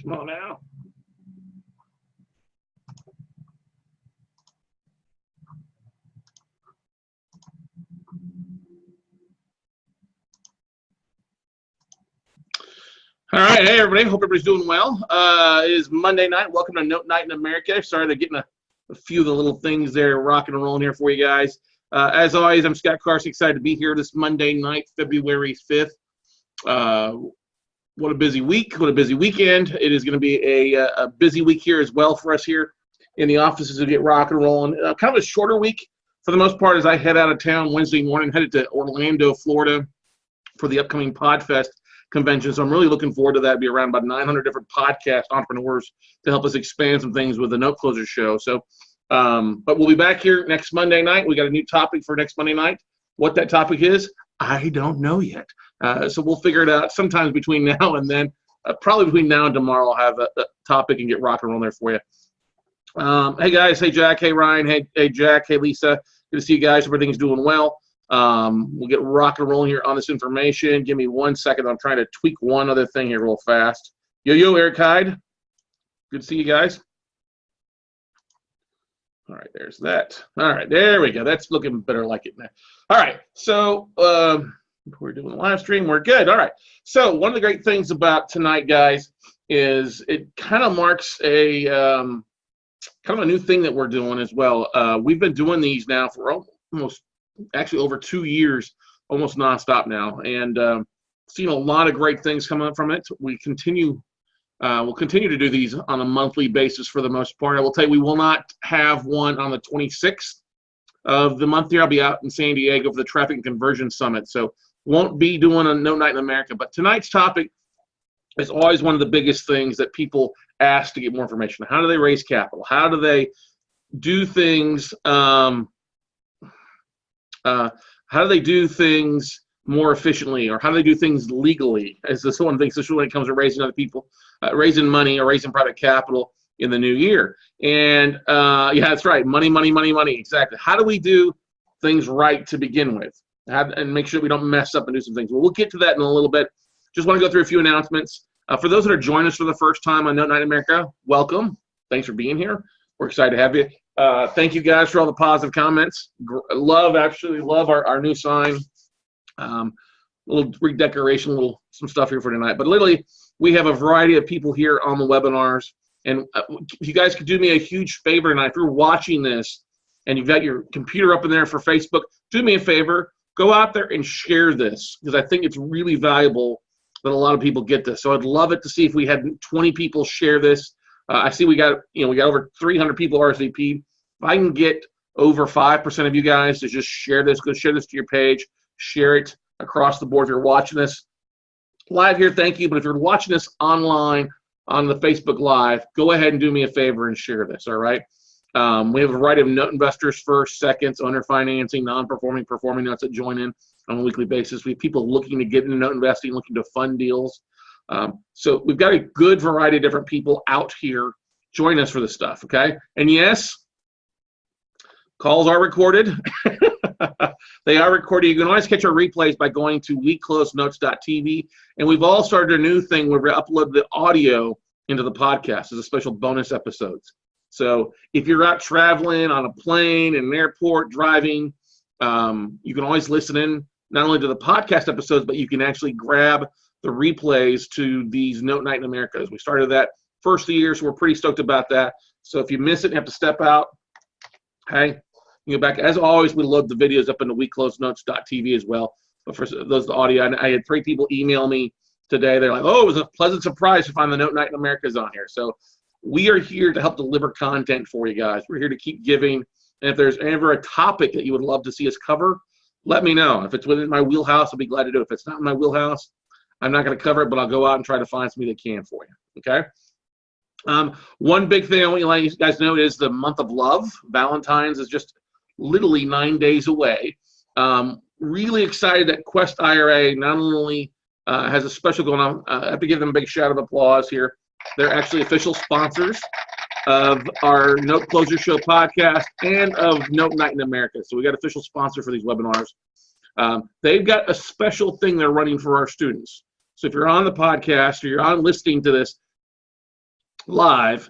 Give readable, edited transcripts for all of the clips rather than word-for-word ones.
Come on now. All right, hey everybody. Hope everybody's doing well. It is Monday night. Welcome to Note Night in America. Sorry to getting a few of the little things there rocking and rolling here for you guys. As always, I'm Scott Carson, excited to be here this Monday night, February 5th. What a busy week. What a busy weekend. It is going to be a busy week here as well for us here in the offices to get rock and rolling. Kind of a shorter week for the most part as I head out of town Wednesday morning, headed to Orlando, Florida for the upcoming PodFest convention. So I'm really looking forward to that. Be around about 900 different podcast entrepreneurs to help us expand some things with the Note Closer show. So, but we'll be back here next Monday night. We got a new topic for next Monday night. What that topic is, I don't know yet. So we'll figure it out sometime between now and then. Probably between now and tomorrow, I'll have a topic and get rock and roll there for you. Hey guys, hey Jack, hey Ryan, hey Jack, hey Lisa. Good to see you guys. Everything's doing well. We'll get rock and rolling here on this information. Give me 1 second. I'm trying to tweak one other thing here real fast. Yo, Eric Hyde. Good to see you guys. All right, there's that. All right, there we go. That's looking better like it now. All right, so we're doing a live stream. We're good. All right. So one of the great things about tonight, guys, is it kind of marks a kind of a new thing that we're doing as well. We've been doing these now for almost actually over 2 years, almost nonstop now, and seen a lot of great things come up from it. We'll continue to do these on a monthly basis for the most part. I will tell you, we will not have one on the 26th of the month here. I'll be out in San Diego for the Traffic and Conversion Summit, so won't be doing a No Night in America. But tonight's topic is always one of the biggest things that people ask to get more information. How do they raise capital? How do they do things? How do they do things more efficiently, or how do they do things legally? As this one thing, especially when it comes to raising other people, raising money or raising private capital in the new year. And yeah, that's right, money. Exactly. How do we do things right to begin with, and make sure we don't mess up and do some things? Well, we'll get to that in a little bit. Just want to go through a few announcements. For those that are joining us for the first time on Note Night America, welcome. Thanks for being here. We're excited to have you. Thank you guys for all the positive comments. Absolutely love our new sign. Little redecoration, some stuff here for tonight. But literally, we have a variety of people here on the webinars. And if you guys could do me a huge favor tonight, if you're watching this and you've got your computer up in there for Facebook, do me a favor, go out there and share this, because I think it's really valuable that a lot of people get this. So I'd love it to see if we had 20 people share this. I see we got over 300 people RSVP'd. If I can get over 5% of you guys to just share this, go share this to your page, share it across the board. If you're watching this live here, thank you. But if you're watching this online on the Facebook Live, go ahead and do me a favor and share this, all right? We have a variety of note investors, first, seconds, owner financing, non-performing, performing notes that join in on a weekly basis. We have people looking to get into note investing, looking to fund deals. So we've got a good variety of different people out here. Join us for this stuff, okay? And yes, calls are recorded. They are recorded. You can always catch our replays by going to weclosenotes.tv. And we've all started a new thing where we upload the audio into the podcast as a special bonus episodes. So if you're out traveling on a plane, in an airport, driving, you can always listen in not only to the podcast episodes, but you can actually grab the replays to these Note Night in America. As we started that first of the year, so we're pretty stoked about that. So if you miss it and have to step out, okay, you go back. As always, we load the videos up into weclosenotes.tv as well. But for those the audio, I had 3 people email me today. They're like, "Oh, it was a pleasant surprise to find the Note Night in America is on here." So we are here to help deliver content for you guys. We're here to keep giving. And if there's ever a topic that you would love to see us cover, let me know. If it's within my wheelhouse, I'll be glad to do it. If it's not in my wheelhouse, I'm not going to cover it, but I'll go out and try to find somebody that can for you. Okay. One big thing I want you to let you guys know is the month of love. Valentine's is just literally 9 days away. Really excited that Quest IRA not only has a special going on. I have to give them a big shout of applause here. They're actually official sponsors of our Note Closer Show podcast and of Note Night in America. So we got official sponsor for these webinars. They've got a special thing they're running for our students. So if you're on the podcast or you're on listening to this, live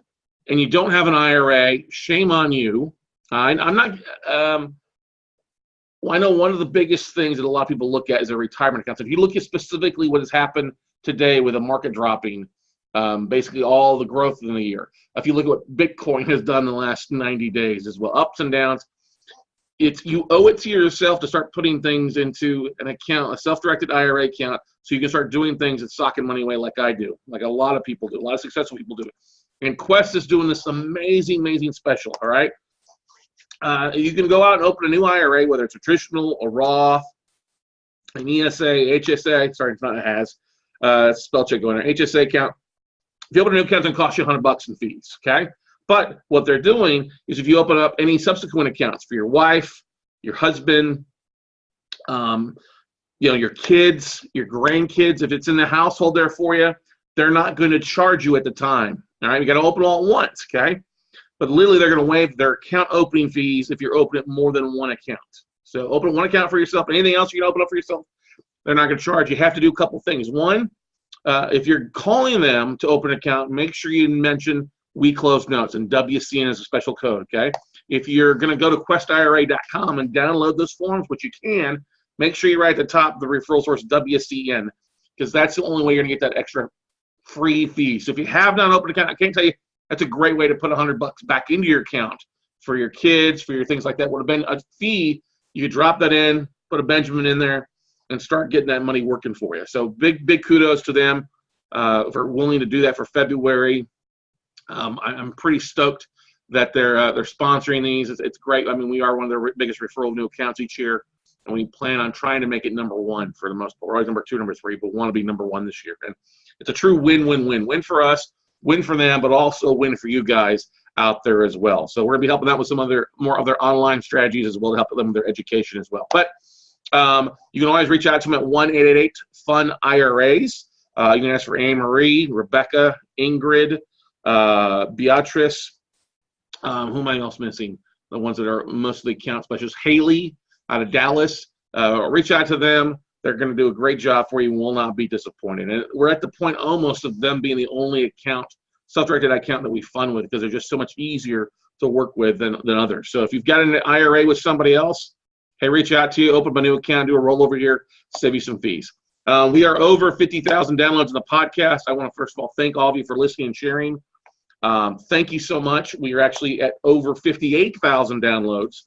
and you don't have an IRA, shame on you. I'm not. Well, I know one of the biggest things that a lot of people look at is a retirement account. So if you look at specifically what has happened today with the market dropping, basically all the growth in the year. If you look at what Bitcoin has done in the last 90 days as well, ups and downs, you owe it to yourself to start putting things into an account, a self-directed IRA account, so you can start doing things and socking money away like I do, like a lot of people do, a lot of successful people do it. And Quest is doing this amazing special, all right? You can go out and open a new IRA, whether it's a traditional, a Roth, an ESA, HSA, sorry, it's not a has, spell check going there, HSA account. If you open a new account, it's going to cost you $100 in fees, okay? But what they're doing is if you open up any subsequent accounts for your wife, your husband, your kids, your grandkids, if it's in the household there for you, they're not going to charge you at the time, all right? You got to open all at once, okay? But literally, they're going to waive their account opening fees if you're opening more than one account. So open one account for yourself. Anything else you can open up for yourself, they're not going to charge. You have to do a couple things. One, if you're calling them to open an account, make sure you mention We Close Notes, and WCN is a special code, okay? If you're going to go to questira.com and download those forms, which you can, make sure you write at the top the referral source WCN, because that's the only way you're going to get that extra free fee. So if you have not opened an account, I can't tell you, that's a great way to put $100 back into your account for your kids, for your things like that. Would have been a fee. You could drop that in, put a Benjamin in there, and start getting that money working for you. So big kudos to them for willing to do that for February. I'm pretty stoked that they're sponsoring these. It's great. I mean, we are one of their biggest referral of new accounts each year, and we plan on trying to make it number one for the most part. We're always number two, number three, but want to be number one this year. And it's a true win-win-win. Win for us, win for them, but also win for you guys out there as well. So we're going to be helping out with some more of their online strategies as well to help them with their education as well. But you can always reach out to them at 1-888-FUN-IRAs. You can ask for Anne Marie, Rebecca, Ingrid, Beatrice. Who am I else missing? The ones that are mostly account specialists. Haley out of Dallas. Reach out to them. They're going to do a great job for you and will not be disappointed. And we're at the point almost of them being the only self-directed account that we fund with, because they're just so much easier to work with than others. So if you've got an IRA with somebody else, hey, reach out to you, open up a new account, do a rollover here, save you some fees. We are over 50,000 downloads in the podcast. I want to first of all thank all of you for listening and sharing. Thank you so much. We are actually at over 58,000 downloads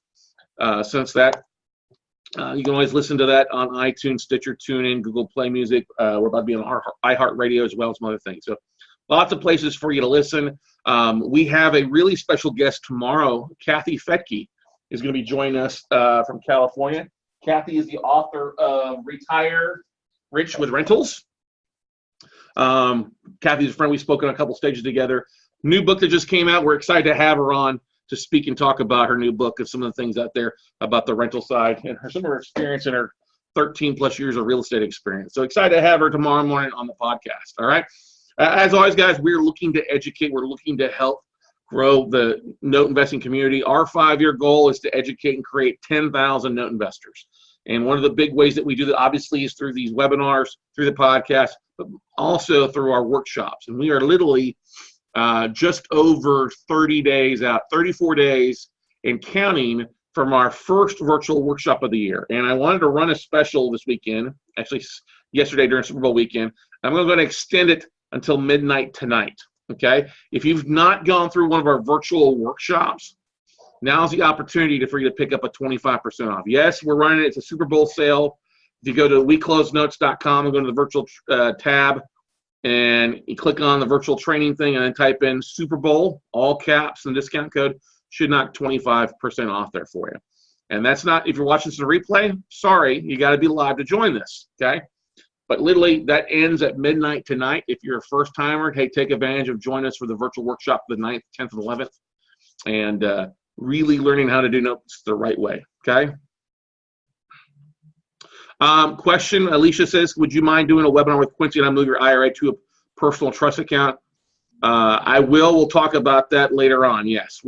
since that. You can always listen to that on iTunes, Stitcher, TuneIn, Google Play Music. We're about to be on iHeartRadio as well as some other things. So lots of places for you to listen. We have a really special guest tomorrow. Kathy Fetke is going to be joining us from California. Kathy is the author of Retire Rich with Rentals. Kathy's a friend. We've spoken on a couple stages together. New book that just came out. We're excited to have her on to speak and talk about her new book and some of the things out there about the rental side and some of her experience in her 13 plus years of real estate experience. So excited to have her tomorrow morning on the podcast. All right. As always, guys, we're looking to educate. We're looking to help grow the note investing community. Our 5-year goal is to educate and create 10,000 note investors. And one of the big ways that we do that, obviously, is through these webinars, through the podcast, but also through our workshops. And we are literally just over 30 days out, 34 days and counting from our first virtual workshop of the year. And I wanted to run a special this weekend, actually yesterday during Super Bowl weekend. I'm going to extend it until midnight tonight, okay? If you've not gone through one of our virtual workshops, now's the opportunity for you to pick up a 25% off. Yes, we're running it. It's a Super Bowl sale. If you go to weclosenotes.com and go to the virtual tab, and you click on the virtual training thing and then type in Super Bowl, all caps, and discount code, should knock 25% off there for you. And that's not, if you're watching this in a replay, sorry, you got to be live to join this, okay? But literally, that ends at midnight tonight. If you're a first-timer, hey, take advantage of joining us for the virtual workshop the 9th, 10th, and 11th, and really learning how to do notes the right way, okay? Question, Alicia says, would you mind doing a webinar with Quincy and I move your IRA to a personal trust account? I will. We'll talk about that later on, yes.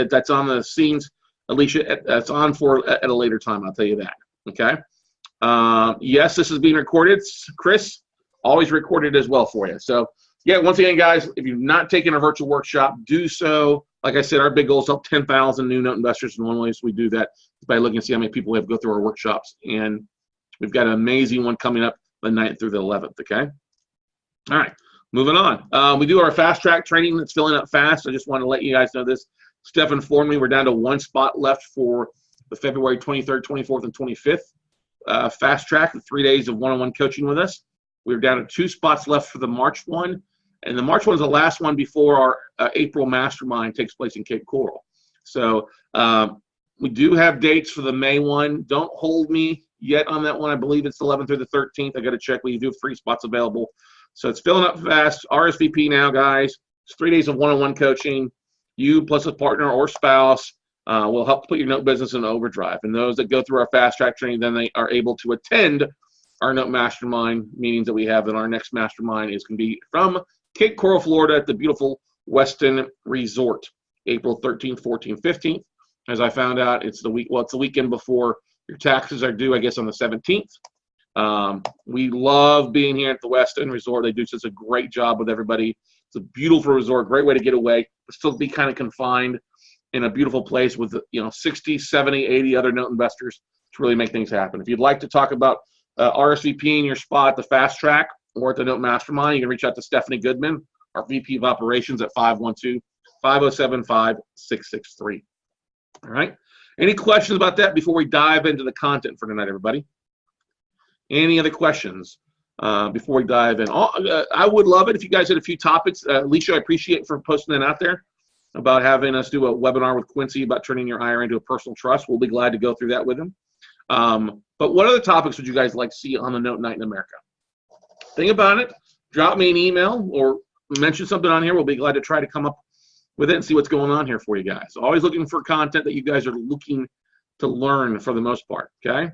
That's on the scenes, Alicia. That's on for at a later time, I'll tell you that, okay? Yes, this is being recorded. Chris, always recorded as well for you. So yeah, once again, guys, if you've not taken a virtual workshop, do so. Like I said, our big goal is to help 10,000 new note investors. And one way we do that is by looking to see how many people we have go through our workshops. And we've got an amazing one coming up the 9th through the 11th, okay? All right, moving on. We do our fast track training that's filling up fast. I just want to let you guys know this. Steph informed me we're down to 1 spot left for the February 23rd, 24th, and 25th fast track, 3 days of one-on-one coaching with us. We're down to 2 spots left for the March one. And the March one is the last one before our April mastermind takes place in Cape Coral. So we do have dates for the May one. Don't hold me yet on that one. I believe it's the 11th through the 13th. I got to check. We do have 3 spots available. So it's filling up fast. RSVP now, guys. It's 3 days of one-on-one coaching. You plus a partner or spouse will help put your note business in overdrive. And those that go through our fast track training, then they are able to attend our note mastermind meetings that we have. And our next mastermind is going to be from Cape Coral, Florida at the beautiful Westin Resort, April 13th, 14th, 15th. As I found out, it's the weekend before your taxes are due, I guess, on the 17th. We love being here at the Westin Resort. They do such a great job with everybody. It's a beautiful resort, great way to get away, but still be kind of confined in a beautiful place with 60, 70, 80 other note investors to really make things happen. If you'd like to talk about RSVP in your spot at the fast track or at the Note Mastermind, you can reach out to Stephanie Goodman, our VP of Operations, at 512-507-5663. All right. Any questions about that before we dive into the content for tonight, everybody? Any other questions before we dive in? I would love it if you guys had a few topics. Alicia, I appreciate for posting that out there about having us do a webinar with Quincy about turning your IRA into a personal trust. We'll be glad to go through that with him. But what other topics would you guys like to see on the Note Night in America? Think about it. Drop me an email or mention something on here. We'll be glad to try to come up with it and see what's going on here for you guys. Always looking for content that you guys are looking to learn for the most part, okay?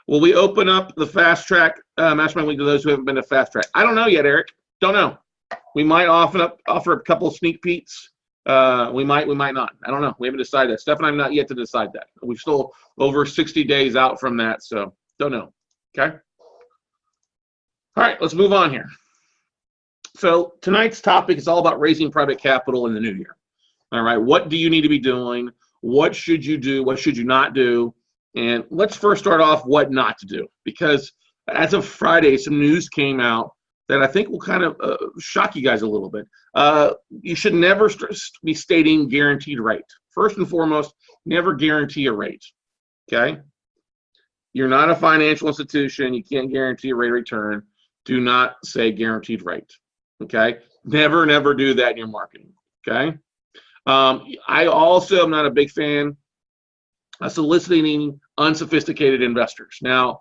Will we open up the fast track mastermind week to those who haven't been to fast track? I don't know yet, Eric. Don't know. We might offer a couple of sneak peeks. We might not. I don't know. We haven't decided that. Steph and I have not yet to decide that. We're still over 60 days out from that, so don't know. Okay? All right, let's move on here. So tonight's topic is all about raising private capital in the new year. All right, what do you need to be doing? What should you do? What should you not do? And let's first start off what not to do, because as of Friday, some news came out that I think will kind of shock you guys a little bit. You should never be stating guaranteed rate. First and foremost, never guarantee a rate, okay? You're not a financial institution. You can't guarantee a rate of return. Do not say guaranteed rate, okay? Never do that in your marketing, okay? I also am not a big fan of soliciting unsophisticated investors. Now,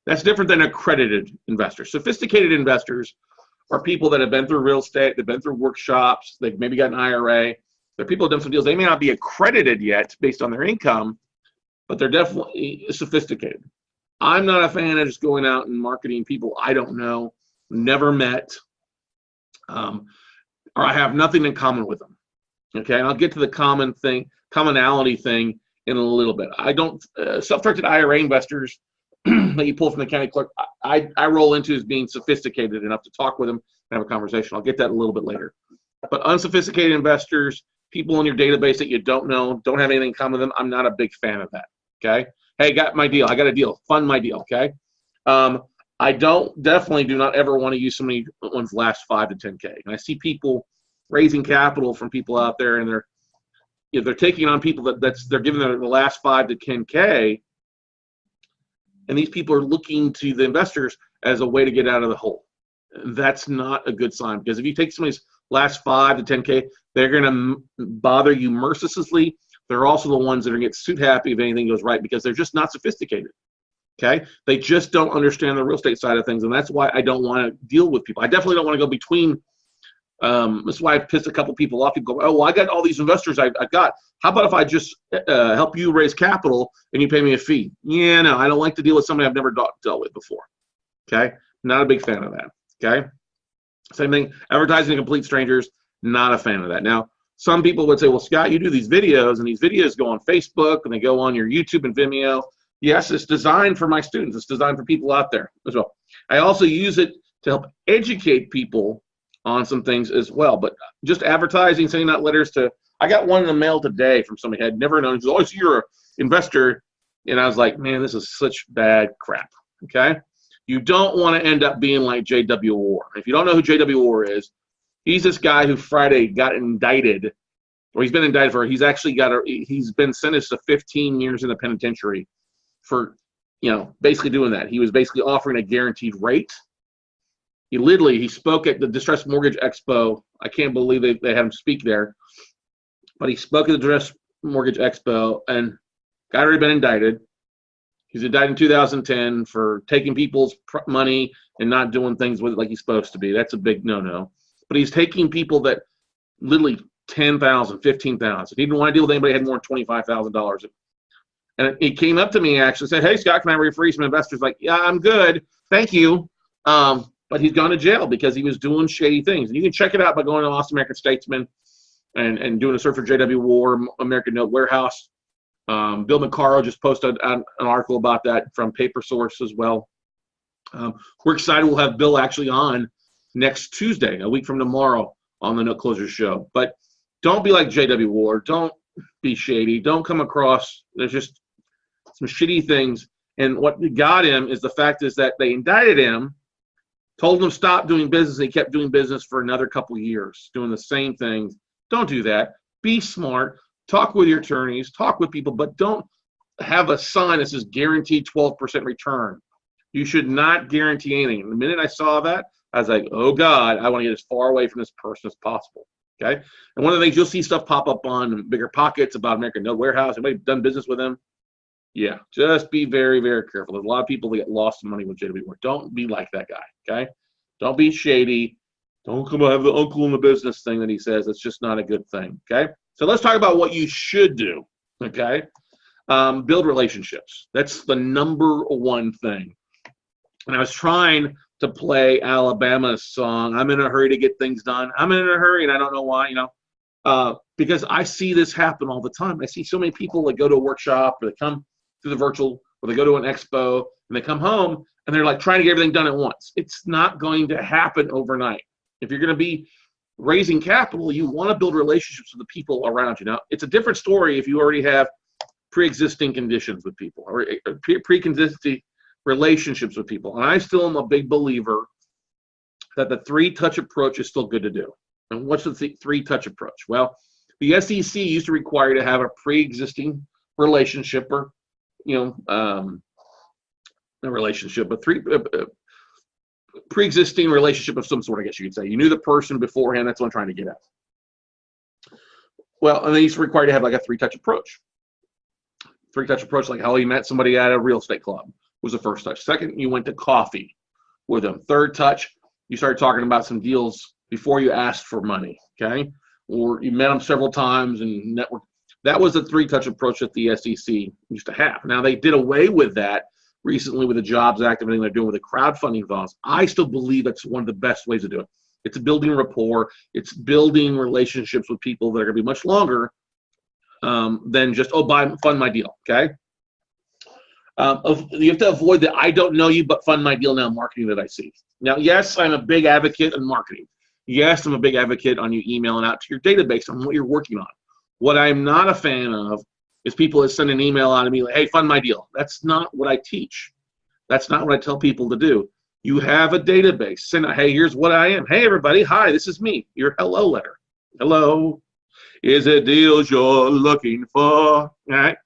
that's different than accredited investors. Sophisticated investors are people that have been through real estate, they've been through workshops, they've maybe got an IRA. They're people who have done some deals. They may not be accredited yet based on their income, but they're definitely sophisticated. I'm not a fan of just going out and marketing people I don't know, never met, or I have nothing in common with them. Okay, and I'll get to the commonality thing in a little bit. I don't, self-directed IRA investors that you pull from the county clerk, I roll into as being sophisticated enough to talk with them and have a conversation. I'll get that a little bit later. But unsophisticated investors, people in your database that you don't know, don't have anything in common with them, I'm not a big fan of that, okay? Hey, got my deal. I got a deal. Fund my deal, okay? I definitely do not ever want to use someone's last 5 to 10K. And I see people raising capital from people out there, and they're taking on people they're giving them the last 5 to 10K, and these people are looking to the investors as a way to get out of the hole. That's not a good sign, because if you take somebody's last 5 to 10K, they're going to bother you mercilessly. They're also the ones that are going to get suit happy if anything goes right, because they're just not sophisticated. Okay? They just don't understand the real estate side of things, and that's why I don't want to deal with people. I definitely don't want to go between. That's why I've pissed a couple people off. People go, oh, well, I got all these investors I've got. How about if I just help you raise capital and you pay me a fee? Yeah, no, I don't like to deal with somebody I've never dealt with before. Okay? Not a big fan of that. Okay? Same thing, advertising to complete strangers, not a fan of that. Now, some people would say, well, Scott, you do these videos, and these videos go on Facebook, and they go on your YouTube and Vimeo, Yes, it's designed for my students. It's designed for people out there as well. I also use it to help educate people on some things as well. But just advertising, sending out letters to, I got one in the mail today from somebody I had never known. He said, oh, so you're an investor. And I was like, man, this is such bad crap, okay? You don't want to end up being like J.W. Warr. If you don't know who J.W. Warr is, he's this guy who Friday got indicted, or he's been indicted for, he's actually he's been sentenced to 15 years in the penitentiary for, basically doing that. He was basically offering a guaranteed rate. He spoke at the Distressed Mortgage Expo. I can't believe they had him speak there. But he spoke at the Distressed Mortgage Expo, and guy already been indicted. He's indicted in 2010 for taking people's money and not doing things with it like he's supposed to be. That's a big no-no. But he's taking people that literally $10,000, $15,000. He didn't want to deal with anybody who had more than $25,000. And he came up to me actually, said, hey, Scott, can I refer some investors? Like, yeah, I'm good. Thank you. But he's gone to jail because he was doing shady things. And you can check it out by going to Austin American Statesman and doing a search for J.W. Warr, American Note Warehouse. Bill McCarro just posted an article about that from Paper Source as well. We're excited. We'll have Bill actually on next Tuesday, a week from tomorrow, on the Note Closers Show. But don't be like J.W. Warr. Don't be shady. Don't come across. There's just some shitty things. And what got him is the fact is that they indicted him, told him to stop doing business. He kept doing business for another couple of years, doing the same things. Don't do that. Be smart. Talk with your attorneys. Talk with people, but don't have a sign that says guaranteed 12% return. You should not guarantee anything. The minute I saw that, I was like, oh, God, I want to get as far away from this person as possible. Okay? And one of the things you'll see stuff pop up on Bigger Pockets about American Note Warehouse. Anybody done business with them? Yeah, just be very, very careful. There's a lot of people that get lost in money with J.W. Warr. Don't be like that guy, okay? Don't be shady. Don't come have the uncle in the business thing that he says. It's just not a good thing, okay? So let's talk about what you should do, okay? Build relationships. That's the number one thing. And I was trying to play Alabama's song, I'm in a hurry to get things done. I'm in a hurry, and I don't know why, because I see this happen all the time. I see so many people that go to a workshop or they come to the virtual or they go to an expo and they come home and they're like trying to get everything done at once. It's not going to happen overnight. If you're going to be raising capital, you want to build relationships with the people around you. Now, it's a different story if you already have pre-existing conditions with people or pre-existing relationships with people. And I still am a big believer that the three-touch approach is still good to do. And what's the three-touch approach? Well, the SEC used to require you to have a pre-existing relationship or, a relationship, a pre-existing relationship of some sort, I guess you could say. You knew the person beforehand. That's what I'm trying to get at. Well, and they used to require you to have like a three-touch approach. Three-touch approach, like how you met somebody at a real estate club was the first touch. Second, you went to coffee with them. Third touch, you started talking about some deals before you asked for money, okay? Or you met them several times and networked. That was the three-touch approach that the SEC used to have. Now, they did away with that recently with the Jobs Act and everything they're doing with the crowdfunding funds. I still believe that's one of the best ways to do it. It's building rapport. It's building relationships with people that are going to be much longer than just, fund my deal, okay? You have to avoid the I don't know you, but fund my deal now marketing that I see. Now, yes, I'm a big advocate in marketing. Yes, I'm a big advocate on you emailing out to your database on what you're working on. What I'm not a fan of is people that send an email out to me like, hey, fund my deal. That's not what I teach. That's not what I tell people to do. You have a database. Send out, hey, here's what I am. Hey, everybody. Hi, this is me. Your hello letter. Hello. Is it deals you're looking for? All right.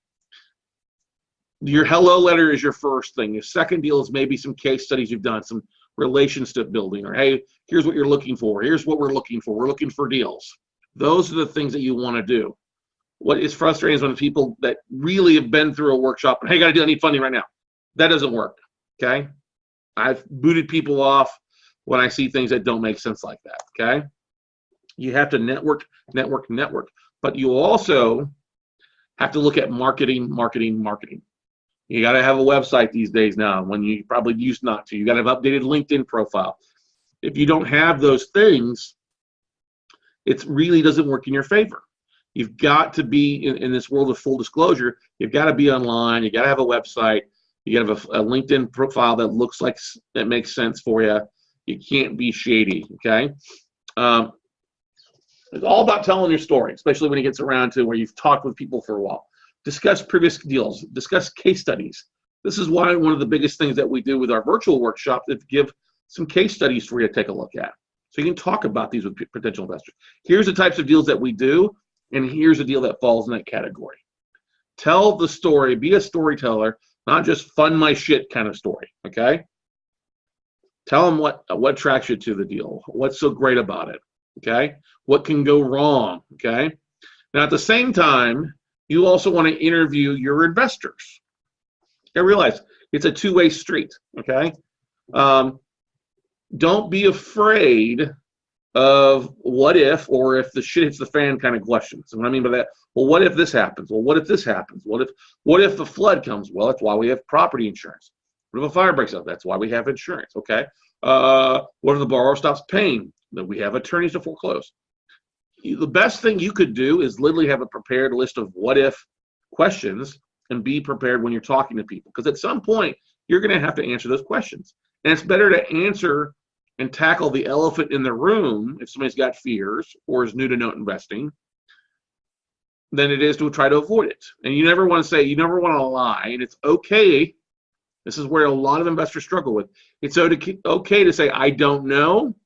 Your hello letter is your first thing. Your second deal is maybe some case studies you've done, some relationship building, or hey, here's what you're looking for. Here's what we're looking for. We're looking for deals. Those are the things that you want to do. What is frustrating is when people that really have been through a workshop and, hey, I need funding right now. That doesn't work, okay? I've booted people off when I see things that don't make sense like that, okay? You have to network. But you also have to look at marketing. You got to have a website these days now when you probably used not to. You got to have updated LinkedIn profile. If you don't have those things, it really doesn't work in your favor. You've got to be in this world of full disclosure. You've got to be online. You got to have a website. You got to have a LinkedIn profile that looks like that makes sense for you. You can't be shady. Okay. It's all about telling your story, especially when it gets around to where you've talked with people for a while. Discuss previous deals. Discuss case studies. This is why one of the biggest things that we do with our virtual workshop is give some case studies for you to take a look at. So you can talk about these with potential investors. Here's the types of deals that we do, and here's a deal that falls in that category. Tell the story. Be a storyteller, not just fund my shit kind of story, okay? Tell them what attracts you to the deal, what's so great about it, okay? What can go wrong, okay? Now, at the same time, you also want to interview your investors. I realize it's a two-way street, okay? Don't be afraid of what if, or if the shit hits the fan kind of questions. And what I mean by that, well, what if this happens? Well, what if this happens? What if the flood comes? Well, that's why we have property insurance. What if a fire breaks out? That's why we have insurance, okay? What if the borrower stops paying? Then we have attorneys to foreclose. The best thing you could do is literally have a prepared list of what if questions and be prepared when you're talking to people. Because at some point, you're going to have to answer those questions. And it's better to answer and tackle the elephant in the room if somebody's got fears or is new to note investing than it is to try to avoid it. And you never want to lie, and it's okay. This is where a lot of investors struggle with. It's okay to say, I don't know,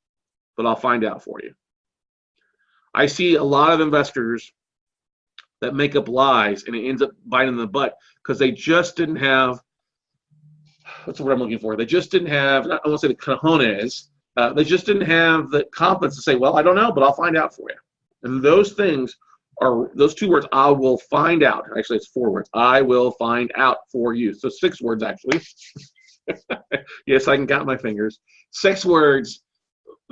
but I'll find out for you. I see a lot of investors that make up lies, and it ends up biting them in the butt because they just didn't have, what's the word I'm looking for? They just didn't have, I won't say the cojones, they just didn't have the confidence to say, well, I don't know, but I'll find out for you. And those things are, those two words, I will find out. Actually, it's 4 words. I will find out for you. So 6 words, actually. Yes, I can count my fingers. 6 words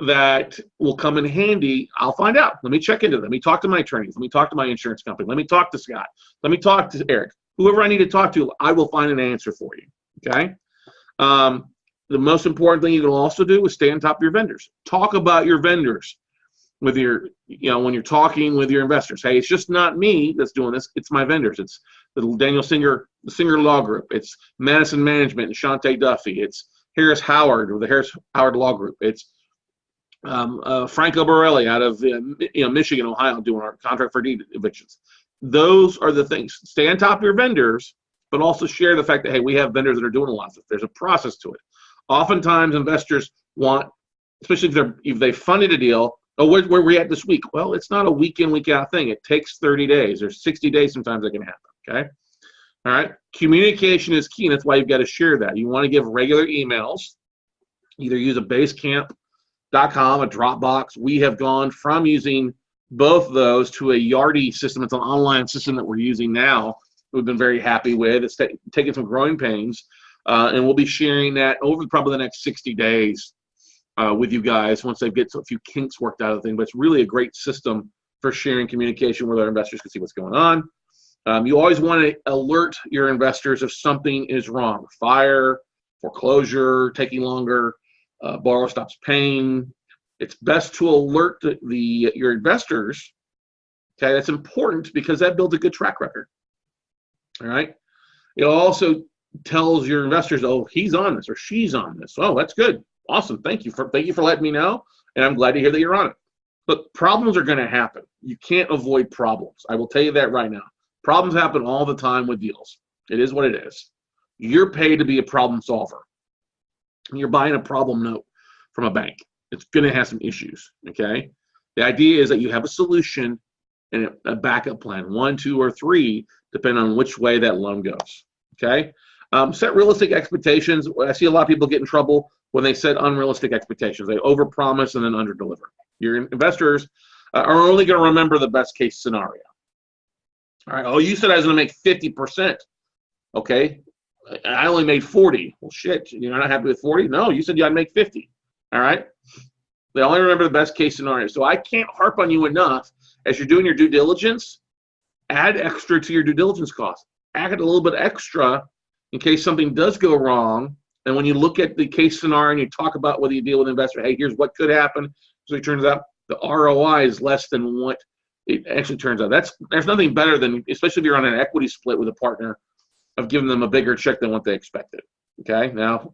that will come in handy. I'll find out. Let me check into them. Let me talk to my attorneys. Let me talk to my insurance company. Let me talk to Scott. Let me talk to Eric. Whoever I need to talk to, I will find an answer for you. Okay? The most important thing you can also do is stay on top of your vendors. Talk about your vendors with your, when you're talking with your investors. Hey, it's just not me that's doing this. It's my vendors. It's the Daniel Singer, the Singer Law Group. It's Madison Management and Shante Duffy. It's Harris Howard or the Harris Howard Law Group. It's Franco Borelli out of Michigan, Ohio, doing our contract for deed evictions. Those are the things. Stay on top of your vendors, but also share the fact that, hey, we have vendors that are doing a lot of stuff. There's a process to it. Oftentimes, investors want, especially if they funded a deal, where we at this week? Well, it's not a week in, week out thing. It takes 30 days or 60 days sometimes that can happen, okay? All right? Communication is key, and that's why you've got to share that. You want to give regular emails. Either use a Basecamp.com, a Dropbox. We have gone from using both of those to a Yardi system. It's an online system that we're using now. We've been very happy with. It's taken some growing pains, and we'll be sharing that over probably the next 60 days with you guys once they get a few kinks worked out of the thing. But it's really a great system for sharing communication where our investors can see what's going on. You always want to alert your investors if something is wrong. Fire, foreclosure, taking longer, borrower stops paying. It's best to alert your investors. Okay, that's important because that builds a good track record. All right. It also tells your investors, oh, he's on this or she's on this. Oh, that's good. Awesome. Thank you for letting me know. And I'm glad to hear that you're on it. But problems are going to happen. You can't avoid problems. I will tell you that right now. Problems happen all the time with deals. It is what it is. You're paid to be a problem solver. You're buying a problem note from a bank. It's going to have some issues. Okay. The idea is that you have a solution and a backup plan, 1, 2, or 3, depending on which way that loan goes. Okay. Set realistic expectations. I see a lot of people get in trouble when they set unrealistic expectations. They overpromise and then underdeliver. Your investors are only going to remember the best case scenario. All right. Oh, you said I was going to make 50%. Okay. I only made 40. Well, shit. You're not happy with 40? No, you said I'd make 50. All right. They only remember the best case scenario. So I can't harp on you enough as you're doing your due diligence. Add extra to your due diligence cost. Add a little bit extra in case something does go wrong. And when you look at the case scenario and you talk about whether you deal with an investor, hey, here's what could happen. So it turns out the ROI is less than what it actually turns out there's nothing better than, especially if you're on an equity split with a partner, of giving them a bigger check than what they expected. Okay, now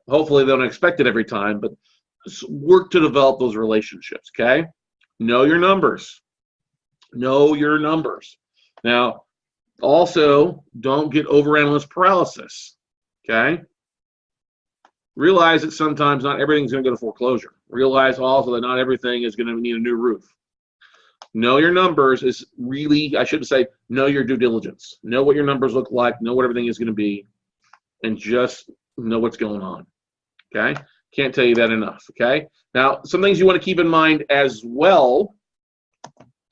hopefully they don't expect it every time, but work to develop those relationships. Okay, know your numbers. Know your numbers. Now, also, don't get overanalyst paralysis. Okay, realize that sometimes not everything's going to go to foreclosure. Realize also that not everything is going to need a new roof. Know your numbers is really, I should say, know your due diligence. Know what your numbers look like, know what everything is going to be, and just know what's going on. Okay? Can't tell you that enough. Okay? Now, some things you want to keep in mind as well.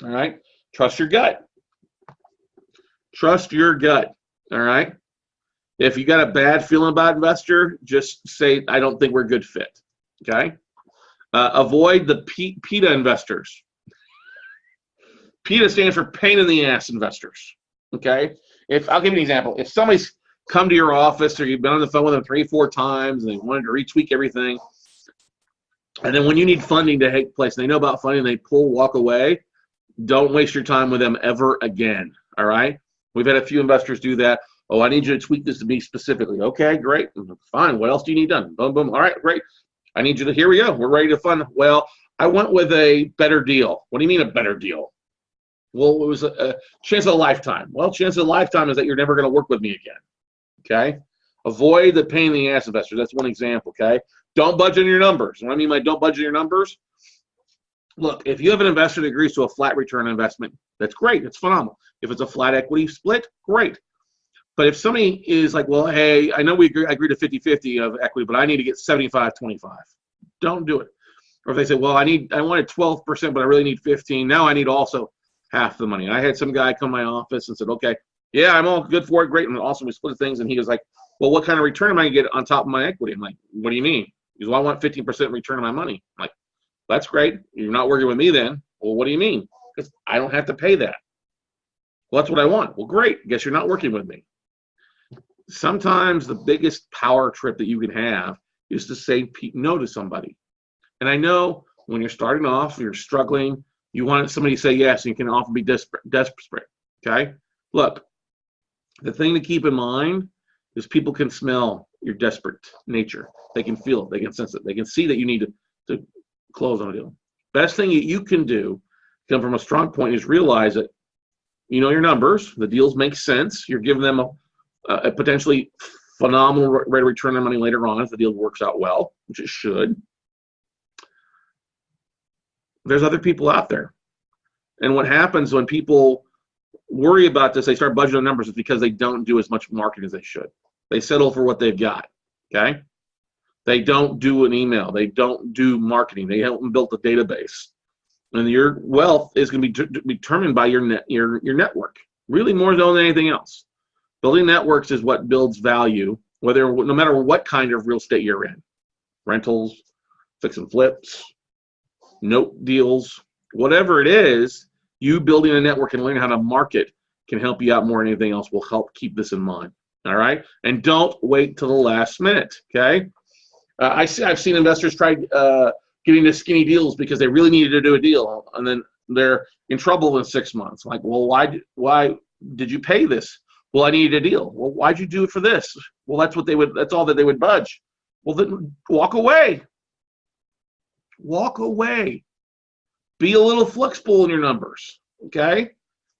All right? Trust your gut. Trust your gut. All right? If you got a bad feeling about investor, just say, I don't think we're a good fit. Okay? Avoid the PETA investors. PETA stands for pain in the ass investors. Okay? I'll give you an example. If somebody's come to your office or you've been on the phone with them 3-4 times and they wanted to retweak everything, and then when you need funding to take place and they know about funding, they walk away, don't waste your time with them ever again. All right? We've had a few investors do that. Oh, I need you to tweak this to me specifically. Okay, great. Fine. What else do you need done? Boom, boom. All right, great. I need you to, here we go. We're ready to fund. Well, I went with a better deal. What do you mean a better deal? Well, it was a chance of a lifetime. Well, chance of a lifetime is that you're never going to work with me again. Okay? Avoid the pain in the ass investors. That's one example. Okay? Don't budget on your numbers. What I mean by don't budget your numbers, look, if you have an investor that agrees to a flat return on investment, that's great. It's phenomenal. If it's a flat equity split, great. But if somebody is like, well, hey, I know I agree to 50-50 of equity, but I need to get 75-25. Don't do it. Or if they say, well, I wanted 12%, but I really need 15. Now I need also half the money. I had some guy come to my office and said, okay, yeah, I'm all good for it, great. And also we split things. And he was like, well, what kind of return am I going to get on top of my equity? I'm like, what do you mean? He goes, well, I want 15% return on my money. I'm like, that's great. You're not working with me then. Well, what do you mean? Because I don't have to pay that. Well, that's what I want. Well, great. Guess you're not working with me. Sometimes the biggest power trip that you can have is to say no to somebody. And I know when you're starting off, you're struggling, you want somebody to say yes, and you can often be desperate. Okay? Look, the thing to keep in mind is people can smell your desperate nature. They can feel it. They can sense it. They can see that you need to close on a deal. Best thing that you can do, come from a strong point, is realize that you know your numbers. The deals make sense. You're giving them a potentially phenomenal rate of return on money later on if the deal works out well, which it should. There's other people out there. And what happens when people worry about this, they start budgeting numbers, is because they don't do as much marketing as they should. They settle for what they've got, okay? They don't do an email. They don't do marketing. They haven't built a database. And your wealth is going to be determined by your network, really more than anything else. Building networks is what builds value, no matter what kind of real estate you're in. Rentals, fix and flips, note deals, whatever it is, you building a network and learning how to market can help you out more than anything else. Will help keep this in mind. All right? And don't wait till the last minute, okay? I've seen investors try getting to skinny deals because they really needed to do a deal, and then they're in trouble in 6 months. Like, well, why did you pay this? Well, I needed a deal. Well, why'd you do it for this? Well, that's all that they would budge. Well, then walk away. Walk away. Be a little flexible in your numbers, okay?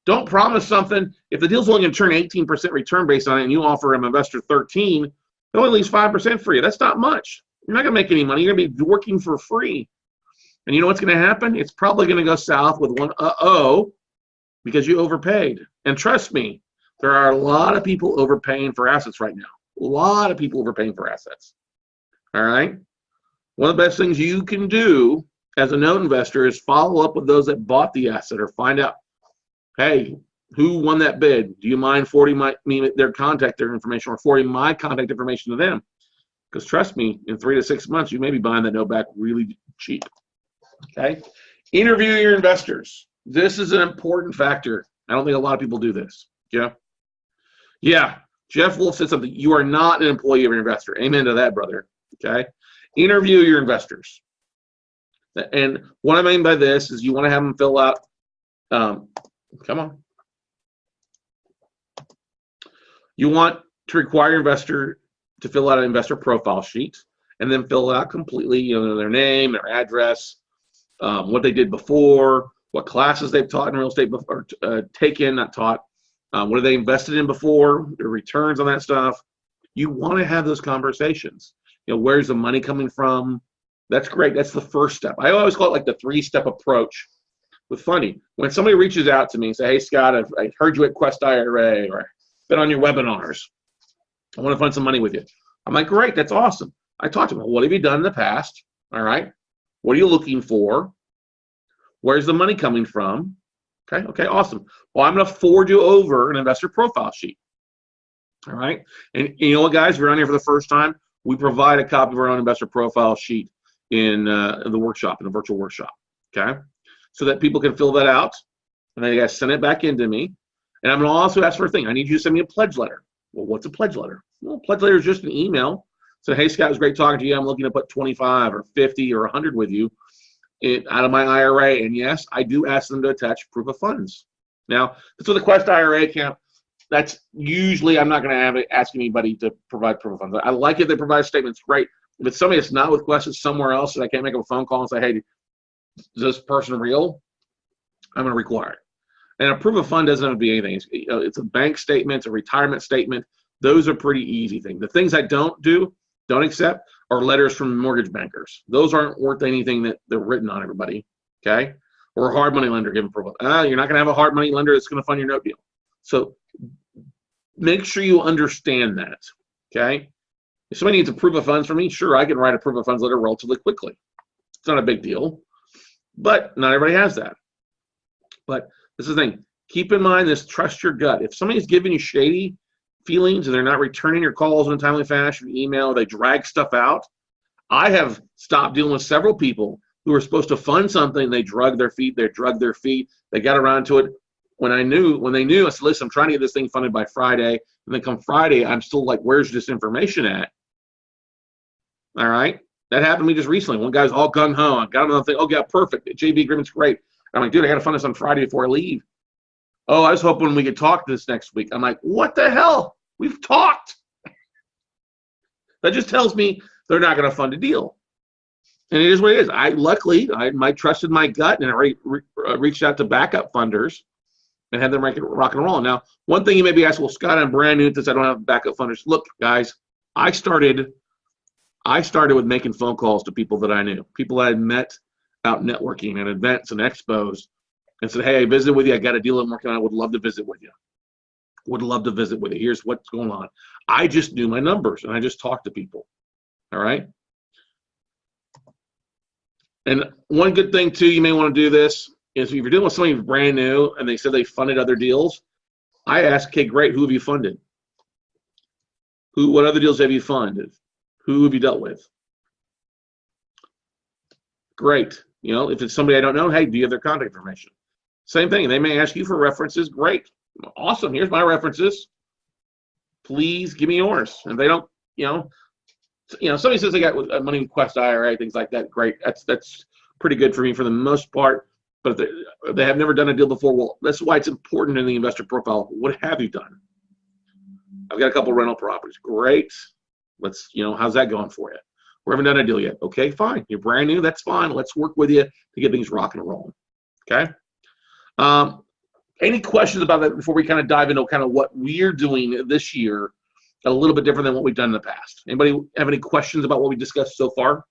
Don't promise something. If the deal's only going to turn 18% return based on it and you offer an investor 13, they'll at least 5% for you. That's not much. You're not going to make any money. You're going to be working for free. And you know what's going to happen? It's probably going to go south with one because you overpaid. And trust me, there are a lot of people overpaying for assets right now. A lot of people overpaying for assets. All right? One of the best things you can do as a note investor is follow up with those that bought the asset or find out, hey, who won that bid? Do you mind forwarding their contact information or forwarding my contact information to them? Because trust me, in 3 to 6 months, you may be buying that note back really cheap. Okay? Interview your investors. This is an important factor. I don't think a lot of people do this. Yeah? Yeah. Jeff Wolf said something. You are not an employee of your investor. Amen to that, brother. Okay? Interview your investors. And what I mean by this is you want to have them fill out Come on. You want to require your investor to fill out an investor profile sheet and then fill it out completely, you know, their name, their address, what they did before, what classes they've taught in real estate before, taken, not taught, what have they invested in before, their returns on that stuff. You want to have those conversations. You know, where's the money coming from? That's great. That's the first step. I always call it like the 3-step approach. But funny, when somebody reaches out to me and say, hey, Scott, I heard you at Quest IRA or been on your webinars. I want to fund some money with you. I'm like, great, that's awesome. I talked to them. What have you done in the past? All right. What are you looking for? Where's the money coming from? Okay, awesome. Well, I'm going to forward you over an investor profile sheet. All right. And you know what, guys, if you're on here for the first time, we provide a copy of our own investor profile sheet in the workshop, in the virtual workshop. Okay. So that people can fill that out and then you guys send it back into me. And I'm going to also ask for a thing. I need you to send me a pledge letter. Well, what's a pledge letter? Well, pledge letter is just an email. So, hey, Scott, it was great talking to you. I'm looking to put 25 or 50 or 100 with you out of my IRA. And yes, I do ask them to attach proof of funds. Now, that's with the Quest IRA account. That's usually, I'm not going to have it asking anybody to provide proof of funds. I like it. They provide statements. Great. If it's somebody that's not with Quest, it's somewhere else, and I can't make a phone call and say, hey, is this person real? I'm going to require it. And a proof of fund doesn't have to be anything. It's a bank statement, it's a retirement statement. Those are pretty easy things. The things I don't accept are letters from mortgage bankers. Those aren't worth anything that they're written on everybody, okay? Or a hard money lender giving proof of, you're not gonna have a hard money lender that's gonna fund your note deal. So make sure you understand that, okay? If somebody needs a proof of funds from me, sure, I can write a proof of funds letter relatively quickly. It's not a big deal, but not everybody has that. But this is the thing. Keep in mind this, trust your gut. If somebody's giving you shady feelings and they're not returning your calls in a timely fashion, email, they drag stuff out. I have stopped dealing with several people who were supposed to fund something. They drug their feet. They got around to it. When they knew, I said, listen, I'm trying to get this thing funded by Friday. And then come Friday, I'm still like, where's this information at? All right. That happened to me just recently. One guy's all gung-ho. I got another thing. Oh, yeah, perfect. JV agreement's great. I'm like, dude, I got to fund this on Friday before I leave. Oh, I was hoping we could talk this next week. I'm like, what the hell? We've talked. That just tells me they're not going to fund a deal. And it is what it is. I trusted my gut, and I reached out to backup funders and had them rock and roll. Now, one thing you may be asking, well, Scott, I'm brand new to this. I don't have backup funders. Look, guys, I started with making phone calls to people that I knew, people I had met out networking at events and expos, and said, hey, I visited with you. I got a deal I'm working on. I would love to visit with you. Here's what's going on. I just knew my numbers, and I just talked to people. All right? And one good thing, too, you may want to do this, is if you're dealing with somebody who's brand new and they said they funded other deals, I ask, okay, great, who have you funded? What other deals have you funded? Who have you dealt with? Great. You know, if it's somebody I don't know, hey, do you have their contact information? Same thing. They may ask you for references. Great. Awesome. Here's my references. Please give me yours. And they don't, somebody says they got money with Quest IRA, things like that. Great. That's pretty good for me for the most part. But if they have never done a deal before, well, that's why it's important in the investor profile. What have you done? I've got a couple rental properties. Great. Let's, how's that going for you? We haven't done a deal yet. Okay, fine. You're brand new. That's fine. Let's work with you to get things rocking and rolling. Okay. Any questions about that before we kind of dive into kind of what we're doing this year, a little bit different than what we've done in the past? Anybody have any questions about what we discussed so far?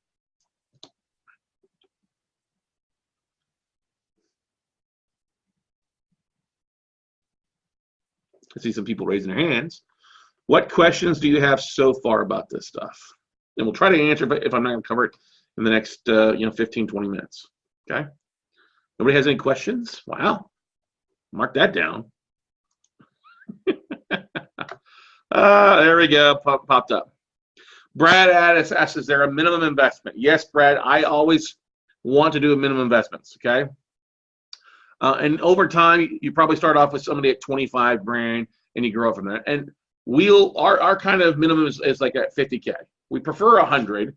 I see some people raising their hands. What questions do you have so far about this stuff? And we'll try to answer if I'm not going to cover it in the next 15, 20 minutes. Okay? Nobody has any questions? Wow. Mark that down. There we go. Popped up. Brad asks, is there a minimum investment? Yes, Brad. I always want to do a minimum investments. Okay? And over time, you probably start off with somebody at 25 grand and you grow from there. And our kind of minimum is like at 50K. We prefer 100,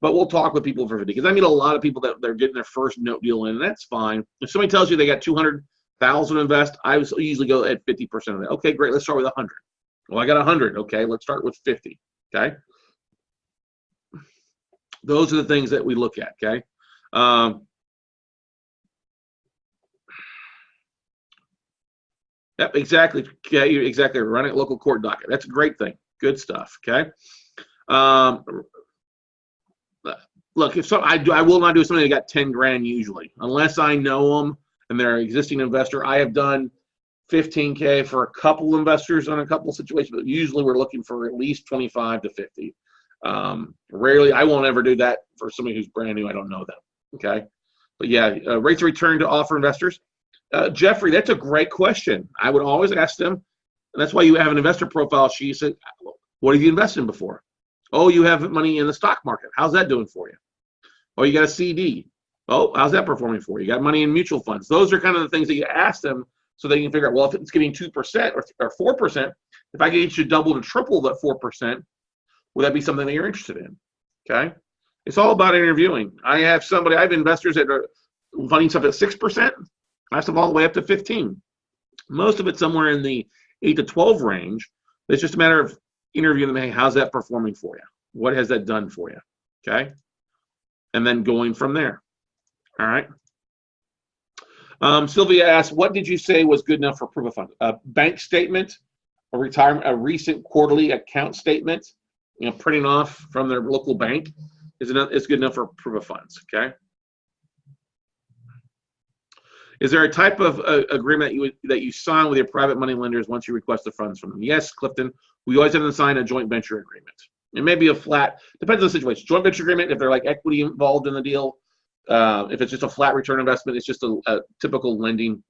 but we'll talk with people for 50 because I meet a lot of people that they're getting their first note deal in, and that's fine. If somebody tells you they got 200 1,000 invest, I usually go at 50% of that. Okay, great. Let's start with 100. Well, I got 100. Okay, let's start with 50. Okay. Those are the things that we look at. Okay. Yep, exactly. Okay, you're exactly running a local court docket. That's a great thing. Good stuff. Okay. Look, if so, I will not do something that got 10 grand usually, unless I know them and they're an existing investor. I have done 15K for a couple investors on a couple situations, but usually we're looking for at least 25 to 50. Rarely, I won't ever do that for somebody who's brand new. I don't know them. Okay. But yeah, rates of return to offer investors. Jeffrey, that's a great question. I would always ask them, and that's why you have an investor profile sheet. Said, what have you invested in before? Oh, you have money in the stock market. How's that doing for you? Oh, you got a CD. Oh, how's that performing for you? You got money in mutual funds. Those are kind of the things that you ask them so they can figure out, well, if it's getting 2% or 4%, if I can get you double to triple that 4%, would that be something that you're interested in? Okay. It's all about interviewing. I have investors that are funding stuff at 6%. I have all the way up to 15. Most of it's somewhere in the 8 to 12 range. It's just a matter of interviewing them. Hey, how's that performing for you? What has that done for you? Okay. And then going from there. All right. Sylvia asked, what did you say was good enough for proof of funds? A bank statement, a recent quarterly account statement, printing off from their local bank is good enough for proof of funds. Okay. Is there a type of agreement that you sign with your private money lenders once you request the funds from them? Yes, Clifton. We always have to sign a joint venture agreement. It may be a flat, depends on the situation. Joint venture agreement, if they're like equity involved in the deal, if it's just a flat return investment, it's just a typical lending,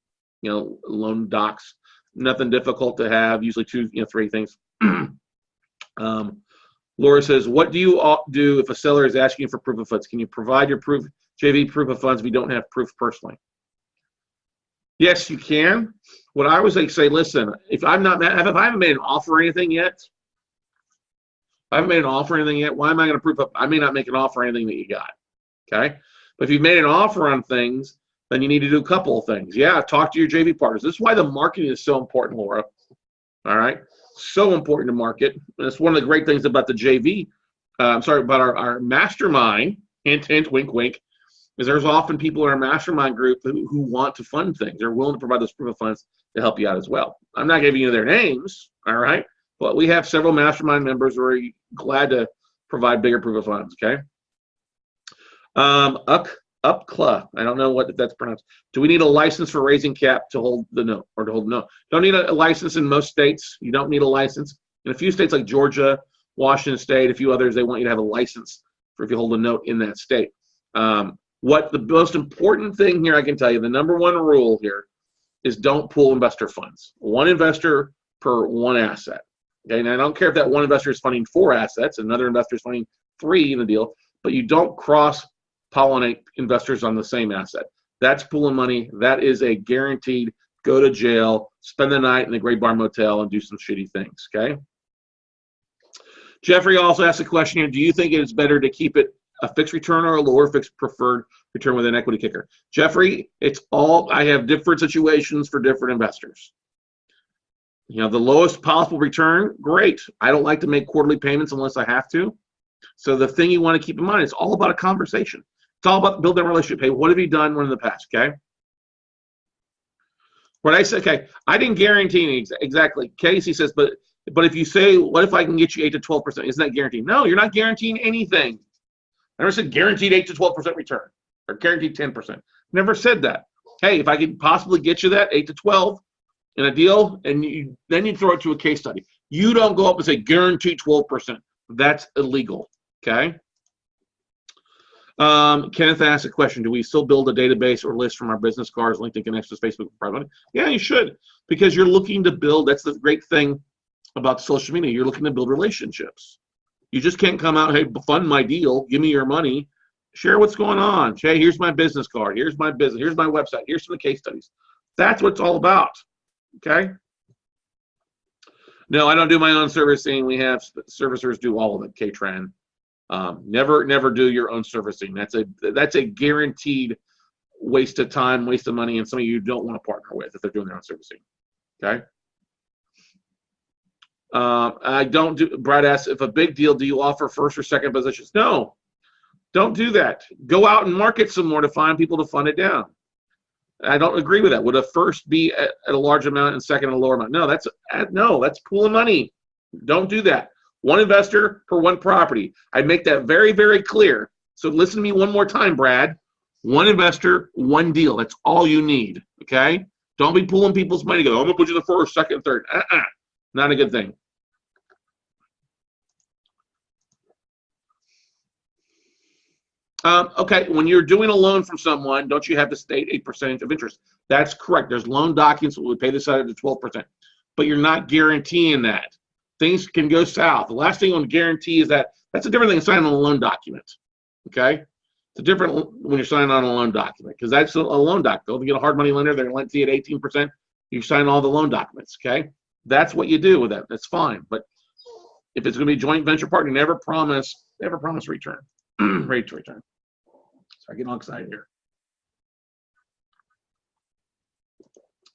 loan docs. Nothing difficult to have. Usually 2, 3 things. Laura says, what do you do if a seller is asking you for proof of funds? Can you provide your JV proof of funds if you don't have proof personally? Yes, you can. What I always say, listen, if I haven't made an offer or anything yet, why am I going to prove up? I may not make an offer on anything that you got. Okay. But if you've made an offer on things, then you need to do a couple of things. Yeah, talk to your JV partners. This is why the marketing is so important, Laura. All right. So important to market. And it's one of the great things about the JV. About our mastermind, hint, hint, wink, wink, is there's often people in our mastermind group who want to fund things. They're willing to provide those proof of funds to help you out as well. I'm not giving you their names. All right. But we have several mastermind members who are glad to provide bigger proof of funds. Okay. Upcla. I don't know what that's pronounced. Do we need a license for raising cap to hold the note or to hold the note? Don't need a license in most states. You don't need a license. In a few states like Georgia, Washington State, a few others, they want you to have a license for if you hold a note in that state. What the most important thing here, I can tell you, the number one rule here is don't pool investor funds. One investor per one asset. Okay, and I don't care if that one investor is funding 4 assets, another investor is funding 3 in the deal, but you don't cross-pollinate investors on the same asset. That's pooling money. That is a guaranteed go to jail, spend the night in the Great Bar Motel, and do some shitty things, okay? Jeffrey also asked a question here, do you think it is better to keep it a fixed return or a lower fixed preferred return with an equity kicker? Jeffrey, I have different situations for different investors. The lowest possible return, great. I don't like to make quarterly payments unless I have to. So the thing you want to keep in mind, it's all about a conversation. It's all about building a relationship. Hey, what have you done in the past, okay? What I said, okay, I didn't guarantee any exactly. Casey says, but if you say, what if I can get you 8 to 12%? Isn't that guaranteed? No, you're not guaranteeing anything. I never said guaranteed 8 to 12% return or guaranteed 10%. Never said that. Hey, if I could possibly get you that 8 to 12 in a deal, and then you throw it to a case study. You don't go up and say guaranteed 12%. That's illegal. Okay. Kenneth asked a question: do we still build a database or list from our business cards, LinkedIn connections, Facebook, private? Yeah, you should, because you're looking to build. That's the great thing about social media. You're looking to build relationships. You just can't come out, hey, fund my deal, give me your money, share what's going on. Hey, here's my business card. Here's my business. Here's my website. Here's some of the case studies. That's what it's all about. Okay. No, I don't do my own servicing. We have servicers do all of it. K-Tran. Never do your own servicing. That's a guaranteed waste of time, waste of money, and somebody you don't want to partner with if they're doing their own servicing. Okay. I don't do. Brad asks, if a big deal, do you offer first or second positions? No, don't do that. Go out and market some more to find people to fund it down. I don't agree with that. Would a first be at a large amount and second at a lower amount? No, that's pooling money. Don't do that. One investor per one property. I make that very, very clear. So listen to me one more time, Brad. One investor, one deal. That's all you need. Okay? Don't be pulling people's money. Go, I'm gonna put you the first, second, third. Not a good thing. Okay, when you're doing a loan from someone, don't you have to state a percentage of interest? That's correct. There's loan documents that would pay this out at 12%, but you're not guaranteeing that. Things can go south. The last thing you want to guarantee is that's a different thing than signing on a loan document. Okay, it's a different when you're signing on a loan document because that's a loan document. Go get a hard money lender, they're going to lend to you at 18%. You sign all the loan documents. Okay, that's what you do with that. That's fine. But if it's going to be a joint venture partner, never promise return. Rate to return. Sorry, getting all excited here.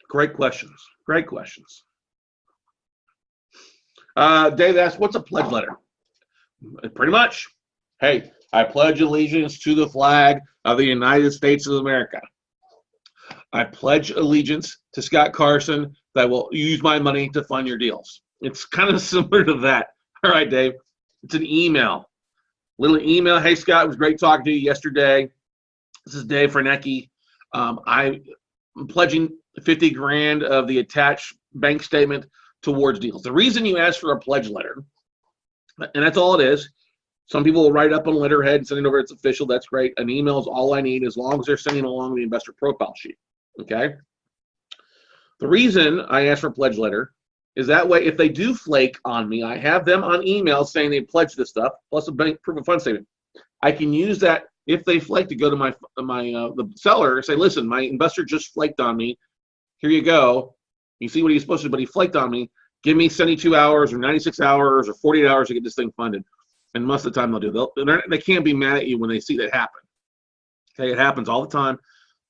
Great questions. Great questions. Dave asked, what's a pledge letter? Pretty much, hey, I pledge allegiance to the flag of the United States of America. I pledge allegiance to Scott Carson that I will use my money to fund your deals. It's kind of similar to that. All right, Dave. It's an email. Little email. Hey, Scott, it was great talking to you yesterday. This is Dave Fernecki. I'm pledging 50 grand of the attached bank statement towards deals. The reason you ask for a pledge letter, and that's all it is. Some people will write up on letterhead and send it over. It's official. That's great. An email is all I need as long as they're sending along the investor profile sheet. Okay. The reason I ask for a pledge letter is that way if they do flake on me, I have them on email saying they pledged this stuff plus a bank proof of fund statement. I can use that if they flake to go to the seller and say, listen, my investor just flaked on me. Here you go. You see what he's supposed to do, but he flaked on me. Give me 72 hours or 96 hours or 48 hours to get this thing funded. And most of the time they'll do it. They can't be mad at you when they see that happen. Okay, it happens all the time.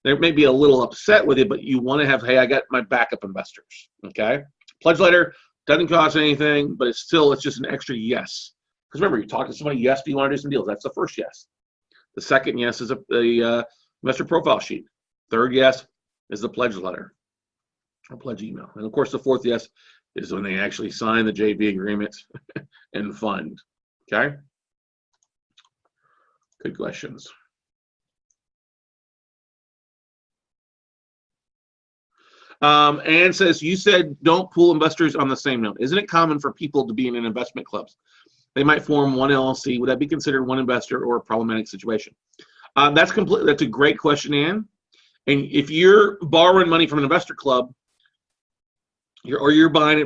They may be a little upset with you, but you want to have, hey, I got my backup investors. Okay, pledge letter doesn't cost anything, but it's just an extra yes. Because remember, you talk to somebody, yes, do you want to do some deals? That's the first yes. The second yes is the investor profile sheet. Third yes is the pledge letter or pledge email. And of course, the fourth yes is when they actually sign the JV agreement and fund. Okay? Good questions. Ann says, you said don't pool investors on the same note. Isn't it common for people to be in investment clubs? They might form one LLC. Would that be considered one investor or a problematic situation? That's a great question, Ann. And if you're borrowing money from an investor club, you're borrowing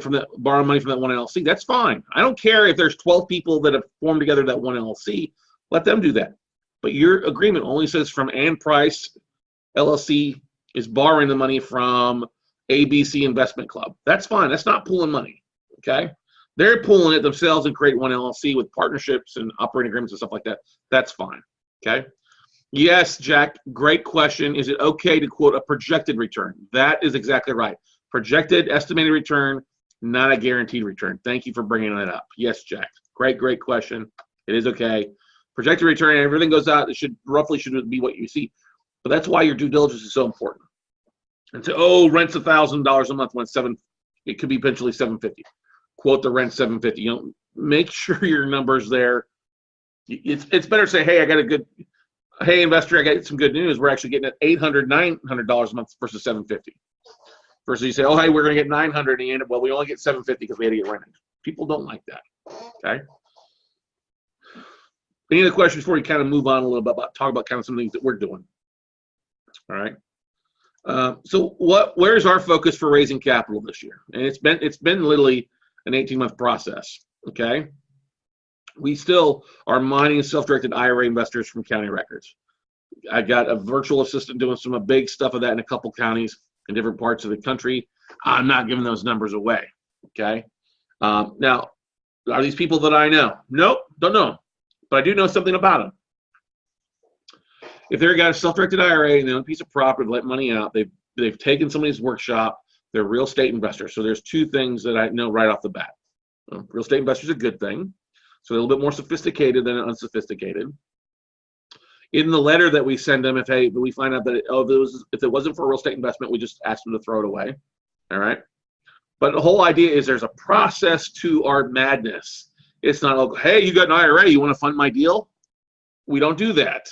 money from that one LLC, that's fine. I don't care if there's 12 people that have formed together that one LLC. Let them do that. But your agreement only says from Ann Price LLC is borrowing the money from ABC Investment Club. That's fine. That's not pooling money. Okay? They're pooling it themselves and create one LLC with partnerships and operating agreements and stuff like that. That's fine. Okay? Yes, Jack, great question. Is it okay to quote a projected return? That is exactly right. Projected estimated return, not a guaranteed return. Thank you for bringing that up. Yes, Jack. Great question. It is okay. Projected return, everything goes out. It should be what you see. But that's why your due diligence is so important. And so, rent's $1,000 a month when it could be potentially $750. Quote the rent $750. Make sure your numbers there. It's better to say, hey, investor, I got some good news. We're actually getting at $800, $900 a month versus $750. Versus you say, oh, hey, we're going to get $900 and you end up, well, we only get $750 because we had to get rented. People don't like that. Okay. Any other questions before we kind of move on a little bit talk about kind of some things that we're doing? All right. So where's our focus for raising capital this year? And it's been literally an 18-month process. Okay. We still are mining self-directed IRA investors from county records. I got a virtual assistant doing some big stuff of that in a couple counties in different parts of the country. I'm not giving those numbers away. Okay. Now, are these people that I know? Nope, don't know. But I do know something about them. If they've got a self-directed IRA and they own a piece of property, let money out, they've taken somebody's workshop, they're real estate investors. So there's two things that I know right off the bat. Real estate investors is a good thing. So they're a little bit more sophisticated than unsophisticated. In the letter that we send them, if we find out that if it wasn't for a real estate investment, we just ask them to throw it away. All right. But the whole idea is there's a process to our madness. It's not like, hey, you got an IRA, you want to fund my deal? We don't do that.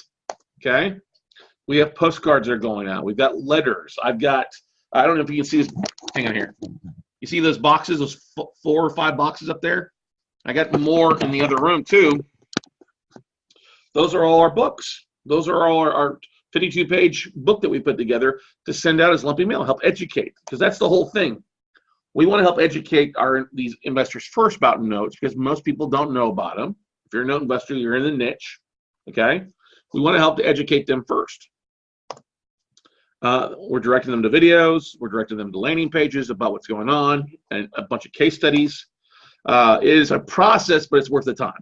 Okay. We have postcards that are going out. We've got letters. I don't know if you can see this. Hang on here. You see those boxes, those 4 or 5 boxes up there? I got more in the other room too. Those are all our books. Those are all our 52-page book that we put together to send out as lumpy mail, help educate, because that's the whole thing. We want to help educate these investors first about notes, because most people don't know about them. If you're a note investor, you're in the niche. Okay, we want to help to educate them first. We're directing them to videos. We're directing them to landing pages about what's going on and a bunch of case studies. It is a process, but it's worth the time.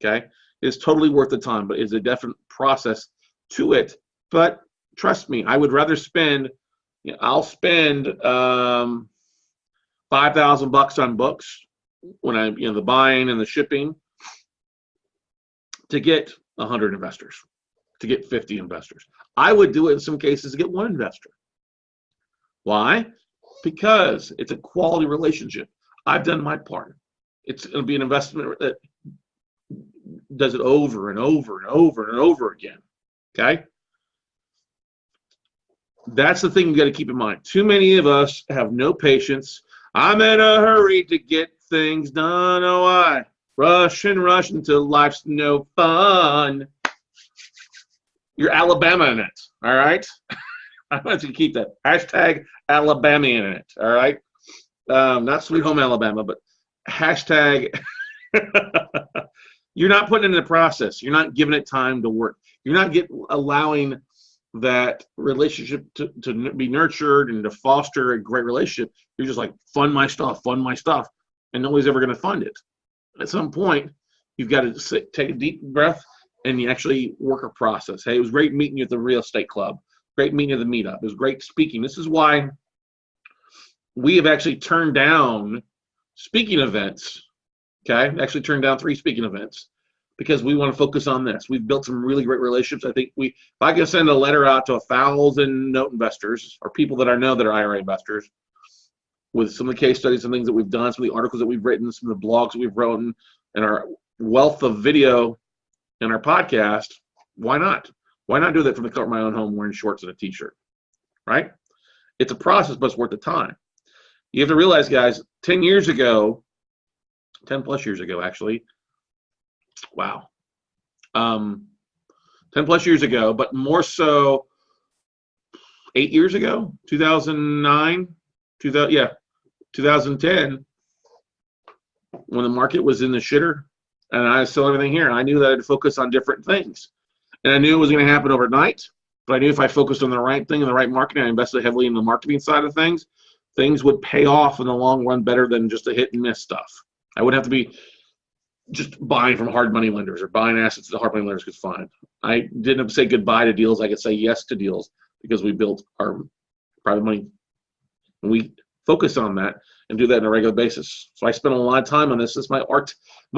Okay, it's totally worth the time, but it's a definite process to it. But trust me, I would rather spend. I'll spend $5,000 on books when the buying and the shipping to get 100 investors, to get 50 investors. I would do it in some cases to get 1 investor. Why? Because it's a quality relationship. I've done my part. It's going to be an investment that does it over and over and over and over again. Okay? That's the thing you got to keep in mind. Too many of us have no patience. I'm in a hurry to get things done. Oh, I rush and rush until life's no fun. You're Alabama in it, all right? I'm going to keep that. Hashtag Alabama in it, all right? Not Sweet Home Alabama, but hashtag. You're not putting it in the process. You're not giving it time to work. You're not allowing that relationship to be nurtured and to foster a great relationship. You're just like, fund my stuff, and nobody's ever going to fund it. At some point, you've got to take a deep breath and you actually work a process. Hey, it was great meeting you at the real estate club. Great meeting you at the meetup. It was great speaking. This is why we have actually turned down speaking events. Okay, actually turned down 3 speaking events because we want to focus on this. We've built some really great relationships. I think if I can send a letter out to 1,000 note investors or people that I know that are IRA investors with some of the case studies and things that we've done, some of the articles that we've written, some of the blogs that we've written, and our wealth of video and our podcast, why not? Why not do that from the comfort of my own home wearing shorts and a t-shirt, right? It's a process, but it's worth the time. You have to realize, guys, 10 plus years ago, actually, wow. 10 plus years ago, but more so 8 years ago, 2009, 2010, when the market was in the shitter and I was selling everything here, I knew that I had to focus on different things. And I knew it was going to happen overnight, but I knew if I focused on the right thing and the right marketing, I invested heavily in the marketing side of things, things would pay off in the long run better than just the hit and miss stuff. I wouldn't have to be just buying from hard money lenders or buying assets that hard money lenders could find. I didn't have to say goodbye to deals. I could say yes to deals because we built our private money. And we focus on that and do that on a regular basis. So I spent a lot of time on this. This is my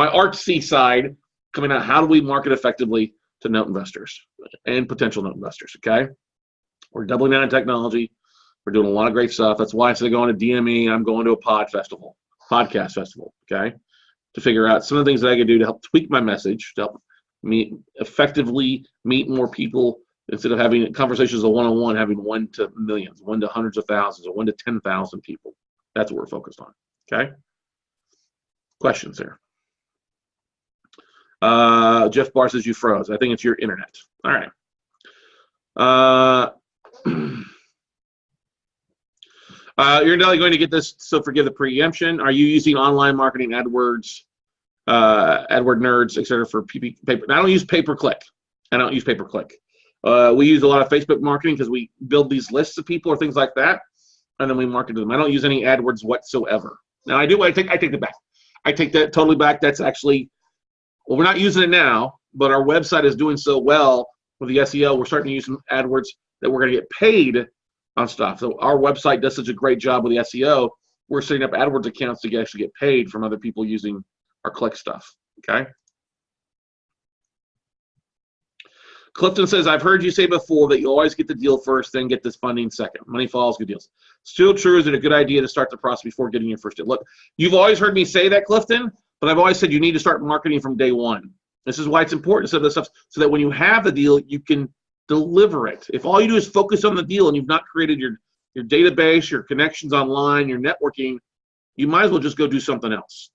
artsy side coming out. How do we market effectively to note investors and potential note investors? Okay. We're doubling down on technology. We're doing a lot of great stuff. That's why instead of going to DME, I'm going to a podcast festival. Okay. To figure out some of the things that I can do to help tweak my message, to help me effectively meet more people instead of having conversations of one-on-one, having 1 to millions, 1 to hundreds of thousands, or 1 to 10,000 people. That's what we're focused on. Okay. Questions there? Jeff Barr says you froze. I think it's your internet. All right. You're not going to get this, so forgive the preemption. Are you using online marketing, AdWords, AdWord nerds, etc. for paper? I don't use pay-per-click. We use a lot of Facebook marketing because we build these lists of people or things like that, and then we market to them. I don't use any AdWords whatsoever. Now I do. I take it back. I take that totally back. That's actually, well, we're not using it now, but our website is doing so well. with the SEO, we're starting to use some AdWords that we're going to get paid on stuff. So our website does such a great job with the SEO. We're setting up AdWords accounts to actually get paid from other people using our click stuff. Okay. Clifton says, I've heard you say before that you always get the deal first, then get this funding second. Money follows good deals. Still true? Is it a good idea to start the process before getting your first deal? Look, you've always heard me say that, Clifton, but I've always said you need to start marketing from day one. This is why it's important to set this up so that when you have the deal, you can deliver it. If all you do is focus on the deal and you've not created your database, your connections online, your networking, you might as well just go do something else.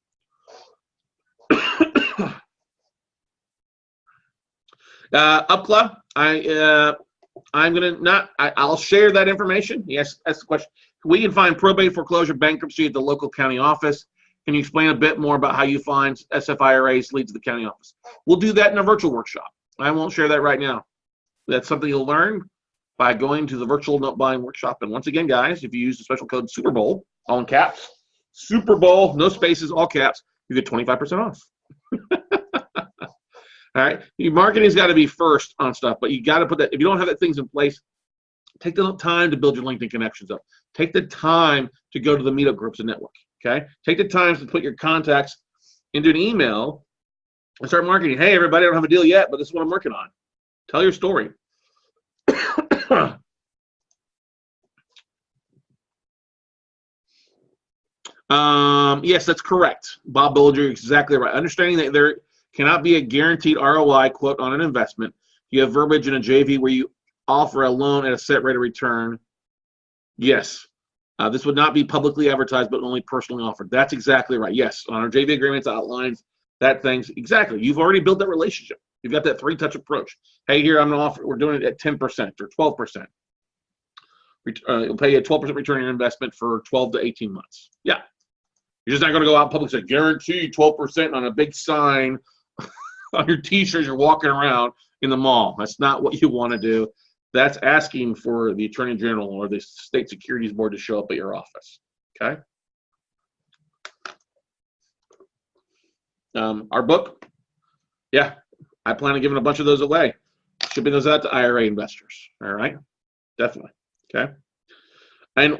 Upcla, I'll share that information. Yes, that's the question. We can find probate, foreclosure, bankruptcy at the local county office. Can you explain a bit more about how you find SFIRAs lead to the county office? We'll do that in a virtual workshop. I won't share that right now. That's something you'll learn by going to the virtual note buying workshop. And once again, guys, if you use the special code Super Bowl, all in caps, Super Bowl, no spaces, all caps, you get 25% off. All right, your marketing's got to be first on stuff, but you got to put that. If you don't have that things in place, take the time to build your LinkedIn connections up. Take the time to go to the meetup groups and network. Okay, take the time to put your contacts into an email and start marketing. Hey, everybody, I don't have a deal yet, but this is what I'm working on. Tell your story. Yes, that's correct. Bob Bollinger, you're exactly right. Understanding that there cannot be a guaranteed ROI quote on an investment. You have verbiage in a JV where you offer a loan at a set rate of return. Yes, this would not be publicly advertised, but only personally offered. That's exactly right. Yes, on our JV agreements outlines that things. Exactly. You've already built that relationship. You've got that three-touch approach. Hey, here I'm going to offer. We're doing it at 10% or 12%. You'll pay you a 12% return on investment for 12 to 18 months. Yeah. You're just not going to go out in public and say, guaranteed 12% on a big sign on your t-shirts you're walking around in the mall. That's not what you want to do. That's asking for the Attorney General or the State Securities Board to show up at your office. Okay? Our book, yeah, I plan on giving a bunch of those away. Shipping those out to IRA investors. All right? Definitely. Okay? And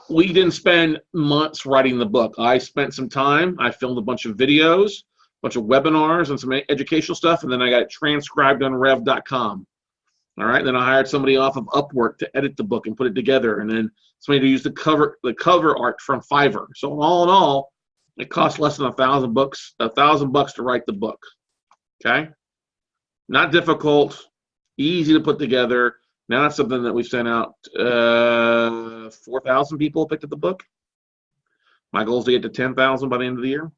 we didn't spend months writing the book. I spent some time. I filmed a bunch of videos, a bunch of webinars and some educational stuff, and then I got it transcribed on rev.com. All right, then I hired somebody off of Upwork to edit the book and put it together, and then somebody to use the cover art from Fiverr. So all in all, it cost less than $1,000 to write the book. Okay, not difficult, easy to put together. Now that's something that we've sent out. 4,000 people picked up the book. My goal is to get to 10,000 by the end of the year.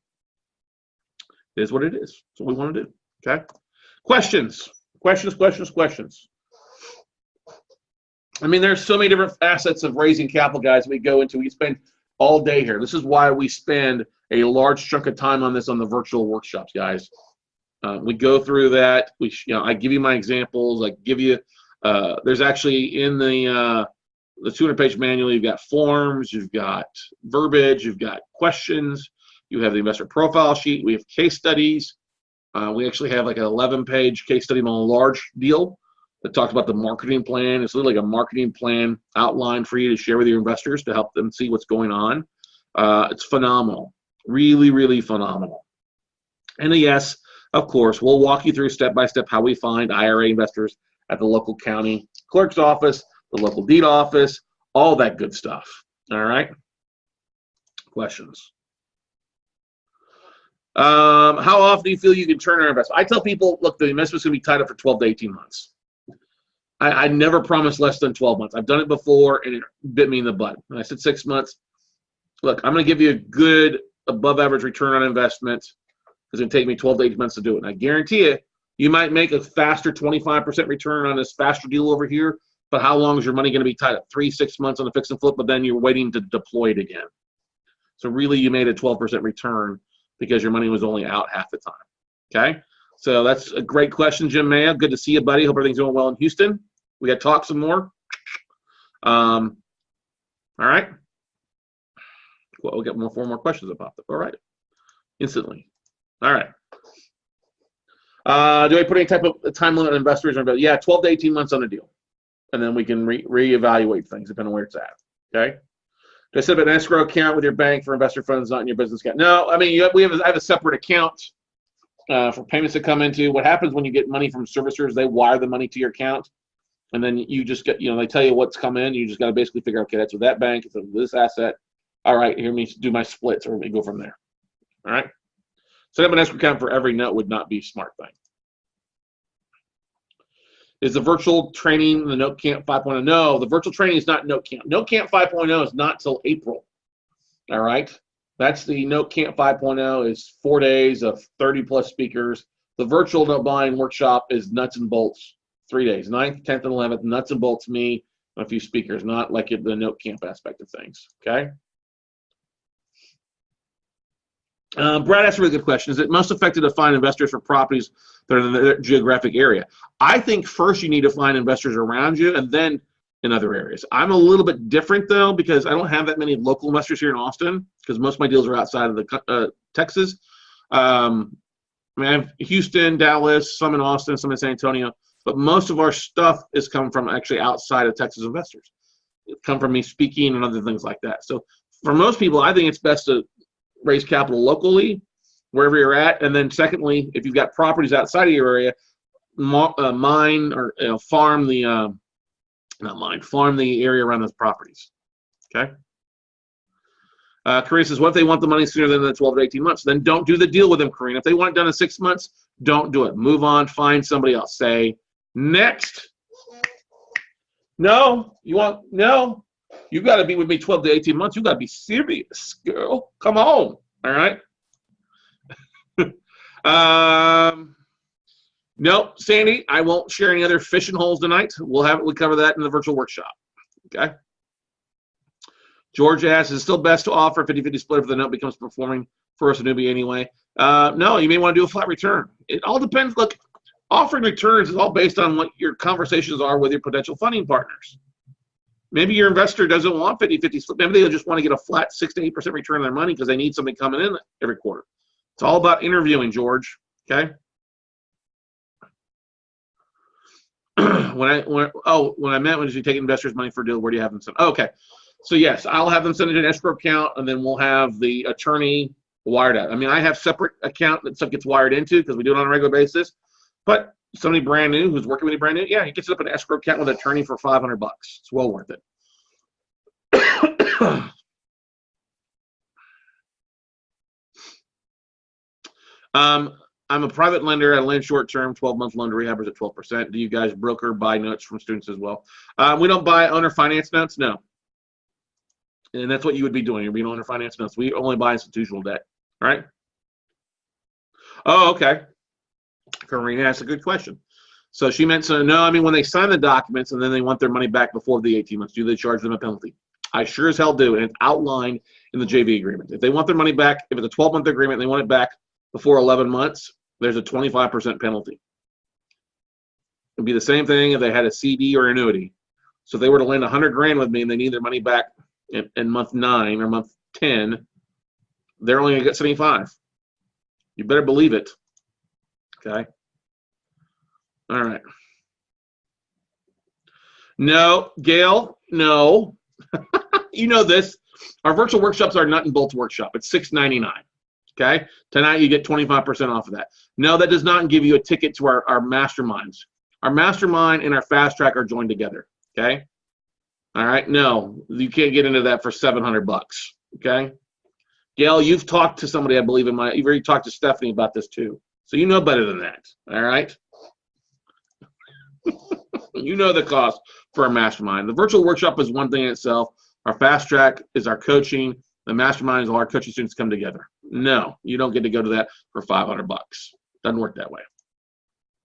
It is what it is. That's what we want to do. Okay. Questions. I mean, there's so many different facets of raising capital, guys. We go into. We spend all day here. This is why we spend a large chunk of time on this on the virtual workshops, guys. We go through that. I give you my examples. I give you. There's actually in the 200-page manual, you've got forms, you've got verbiage, you've got questions, you have the investor profile sheet, we have case studies. We actually have like an 11-page case study on a large deal that talks about the marketing plan. It's literally like a marketing plan outline for you to share with your investors to help them see what's going on. It's phenomenal, really, really phenomenal. And yes, of course, we'll walk you through step by step how we find IRA investors at the local county clerk's office, the local deed office, all that good stuff. All right. Questions? How often do you feel you can turn our investment? I tell people, look, the investment's going to be tied up for 12 to 18 months. I never promise less than 12 months. I've done it before, and it bit me in the butt. When I said 6 months, look, I'm going to give you a good above-average return on investment. It's going to take me 12 to 18 months to do it. And I guarantee you, you might make a faster 25% return on this faster deal over here, but how long is your money going to be tied up? 3-6 months on the fix and flip, but then you're waiting to deploy it again. So really, you made a 12% return because your money was only out half the time. Okay? So that's a great question, Jim Maya. Good to see you, buddy. Hope everything's going well in Houston. We got to talk some more. All right. Well, we'll get four more questions that popped up. All right. Instantly. All right. Do I put any type of time limit on investors? Yeah, 12 to 18 months on the deal. And then we can reevaluate things depending on where it's at. Okay. Do I set up an escrow account with your bank for investor funds not in your business account? No, I mean, I have a separate account for payments to come into. What happens when you get money from servicers, they wire the money to your account. And then you just get, they tell you what's come in. You just got to basically figure out, okay, that's with that bank, it's with this asset. All right, here me do my splits, or we go from there. All right. Set up an escrow account for every note would not be a smart thing. Is the virtual training the Note Camp 5.0? No, the virtual training is not Note Camp. Note Camp 5.0 is not till April. All right. That's the Note Camp 5.0 is 4 days of 30 plus speakers. The virtual note buying workshop is nuts and bolts, 3 days, 9th, 10th, and 11th, nuts and bolts, me, and a few speakers, not like the Note Camp aspect of things. Okay. Brad asked a really good question. Is it most effective to find investors for properties that are in the geographic area? I think first you need to find investors around you and then in other areas. I'm a little bit different though, because I don't have that many local investors here in Austin, because most of my deals are outside of the Texas. I have Houston, Dallas, some in Austin, some in San Antonio, but most of our stuff is come from actually outside of Texas investors. It come from me speaking and other things like that. So for most people, I think it's best to raise capital locally, wherever you're at. And then secondly, if you've got properties outside of your area, mine or farm the, farm the area around those properties. Okay. Karina says, what if they want the money sooner than the 12 to 18 months? Then don't do the deal with them, Karina. If they want it done in 6 months, don't do it. Move on, find somebody else. Say, next. No, no. You got to be with me 12 to 18 months. You got to be serious, girl. Come on. All right. Nope, Sandy, I won't share any other fishing holes tonight. We'll cover that in the virtual workshop. Okay. George asks, is it still best to offer a 50-50 split if the note becomes performing for us a newbie anyway? No, you may want to do a flat return. It all depends. Look, offering returns is all based on what your conversations are with your potential funding partners. Maybe your investor doesn't want 50-50 split. Maybe they'll just want to get a flat 6 to 8% return on their money because they need something coming in every quarter. It's all about interviewing, George. Okay. When I meant when you take investors' money for a deal, where do you have them send? Okay. So yes, I'll have them send it to an escrow account, and then we'll have the attorney wired out. I mean, I have separate account that stuff gets wired into because we do it on a regular basis. But somebody brand new who's working with you brand new, yeah, he gets up an escrow account with an attorney for $500. It's well worth it. I'm a private lender. I lend short-term, 12-month loan to rehabbers at 12%. Do you guys broker buy notes from students as well? We don't buy owner finance notes, no. And that's what you would be doing. You're being owner finance notes. We only buy institutional debt, right? Oh, okay. Karina asked a good question. So she meant, so no, I mean, when they sign the documents and then they want their money back before the 18 months, do they charge them a penalty? I sure as hell do, and it's outlined in the JV agreement. If they want their money back, if it's a 12-month agreement and they want it back before 11 months, there's a 25% penalty. It'd be the same thing if they had a CD or annuity. So if they were to lend 100 grand with me and they need their money back in month 9 or month 10, they're only gonna get 75. You better believe it. Okay. All right. No, Gail, no. You know this. Our virtual workshops are nut and bolts workshop. It's $6.99. Okay. Tonight you get 25% off of that. No, that does not give you a ticket to our masterminds. Our mastermind and our fast track are joined together. Okay. All right. No, you can't get into that for $700. Okay. Gail, you've talked to somebody, I believe, you've already talked to Stephanie about this too. So you know better than that. All right. You know the cost for a mastermind. The virtual workshop is one thing in itself. Our fast track is our coaching. The mastermind is all our coaching students come together. No, you don't get to go to that for $500. Doesn't work that way.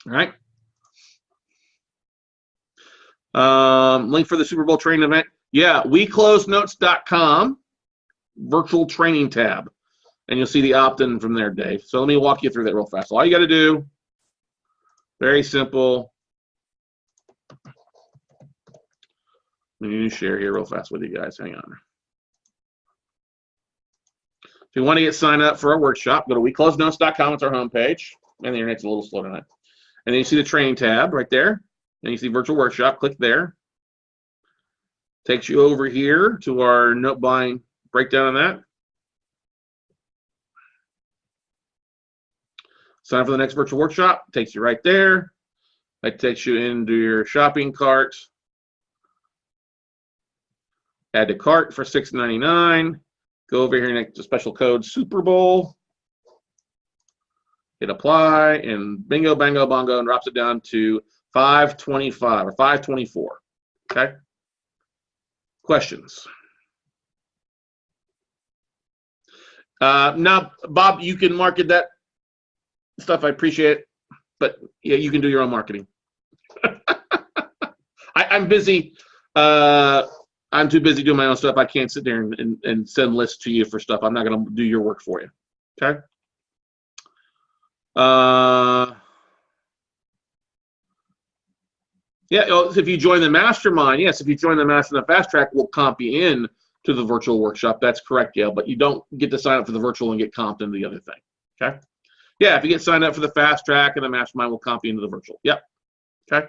All right. Link for the Super Bowl training event. Yeah, weclosenotes.com virtual training tab. And you'll see the opt-in from there, Dave. So let me walk you through that real fast. So all you got to do, very simple. Let me share here real fast with you guys. Hang on. If you want to get signed up for our workshop, go to weclosenotes.com. It's our homepage. And the internet's a little slow tonight. And then you see the training tab right there. And you see virtual workshop. Click there. Takes you over here to our note buying breakdown on that. Sign up for the next virtual workshop. Takes you right there. That takes you into your shopping cart. Add to cart for $6.99. Go over here next to special code Super Bowl. Hit apply, and bingo, bango, bongo, and drops it down to $5.25 or $5.24. Okay. Questions? Now, Bob, you can market that stuff. I appreciate it, but yeah, you can do your own marketing. I'm busy. I'm too busy doing my own stuff. I can't sit there and send lists to you for stuff. I'm not going to do your work for you. Okay. Yeah, if you join the mastermind, yes, if you join the mastermind, the fast track will comp you in to the virtual workshop. That's correct, Gail, but you don't get to sign up for the virtual and get comped into the other thing. Okay. Yeah, if you get signed up for the fast track, and the mastermind will comp you into the virtual. Yep. Okay.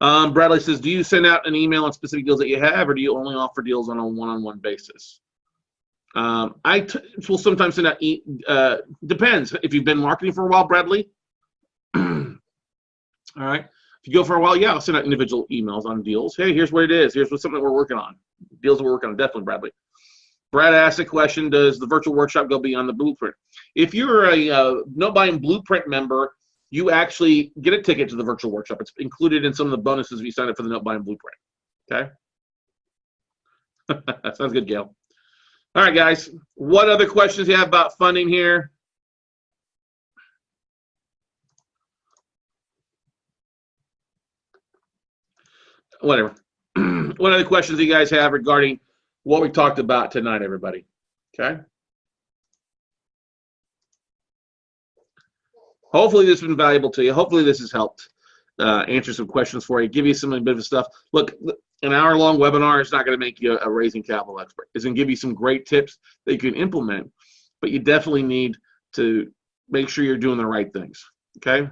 Bradley says, do you send out an email on specific deals that you have, or do you only offer deals on a one-on-one basis? I will sometimes send out, depends. If you've been marketing for a while, Bradley, all right. If you go for a while, yeah, I'll send out individual emails on deals. Hey, here's what it is. Here's what's something we're working on. Deals that we're working on, definitely, Bradley. Brad asked a question, does the virtual workshop go beyond the blueprint? If you're a Note Buying Blueprint member, you actually get a ticket to the virtual workshop. It's included in some of the bonuses if you sign up for the Note Buying Blueprint. Okay? That sounds good, Gail. All right, guys. What other questions do you have about funding here? Whatever. What other questions do you guys have regarding what we talked about tonight, everybody? Okay. Hopefully this has been valuable to you. Hopefully this has helped answer some questions for you, give you some bit of stuff. Look, an hour-long webinar is not going to make you a raising capital expert. It's going to give you some great tips that you can implement, but you definitely need to make sure you're doing the right things. Okay.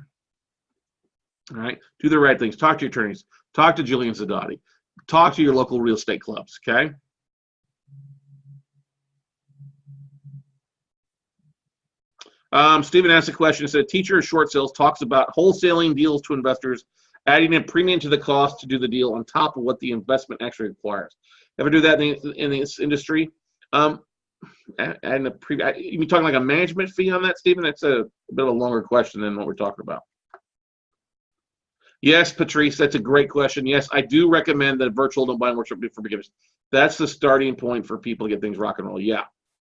All right. Do the right things. Talk to your attorneys. Talk to Jillian Zadati. Talk to your local real estate clubs. Okay. Stephen asked a question. He said, teacher of short sales talks about wholesaling deals to investors, adding a premium to the cost to do the deal on top of what the investment actually requires. Ever do that in this industry? And you mean talking like a management fee on that, Stephen? That's a bit of a longer question than what we're talking about. Yes, Patrice, that's a great question. Yes, I do recommend that virtual Note Buying workshop for beginners. That's the starting point for people to get things rock and roll. Yeah,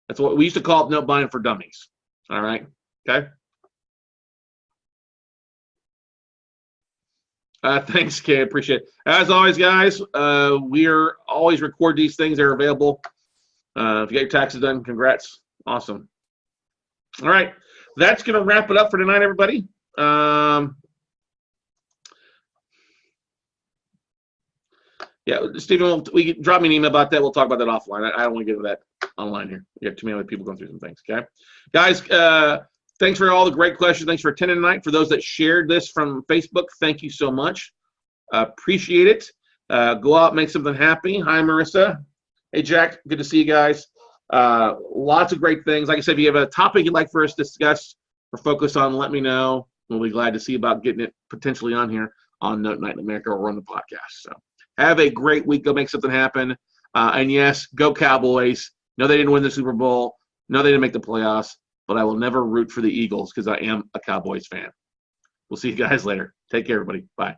that's what we used to call it, Note Buying for Dummies. All right. Okay. Thanks, Kay. Appreciate it. As always, guys, we're always record these things. They're available. If you get your taxes done, congrats. Awesome. All right. That's going to wrap it up for tonight, everybody. Yeah, Stephen, we can drop me an email about that. We'll talk about that offline. I don't want to get into that online here. We have too many other people going through some things, okay? Guys, thanks for all the great questions. Thanks for attending tonight. For those that shared this from Facebook, thank you so much. Appreciate it. Go out, make something happy. Hi, Marissa. Hey, Jack. Good to see you guys. Lots of great things. Like I said, if you have a topic you'd like for us to discuss or focus on, let me know. We'll be glad to see about getting it potentially on here on Note Night in America or on the podcast. So have a great week. Go make something happen. And yes, go Cowboys. No, they didn't win the Super Bowl. No, they didn't make the playoffs. But I will never root for the Eagles because I am a Cowboys fan. We'll see you guys later. Take care, everybody. Bye.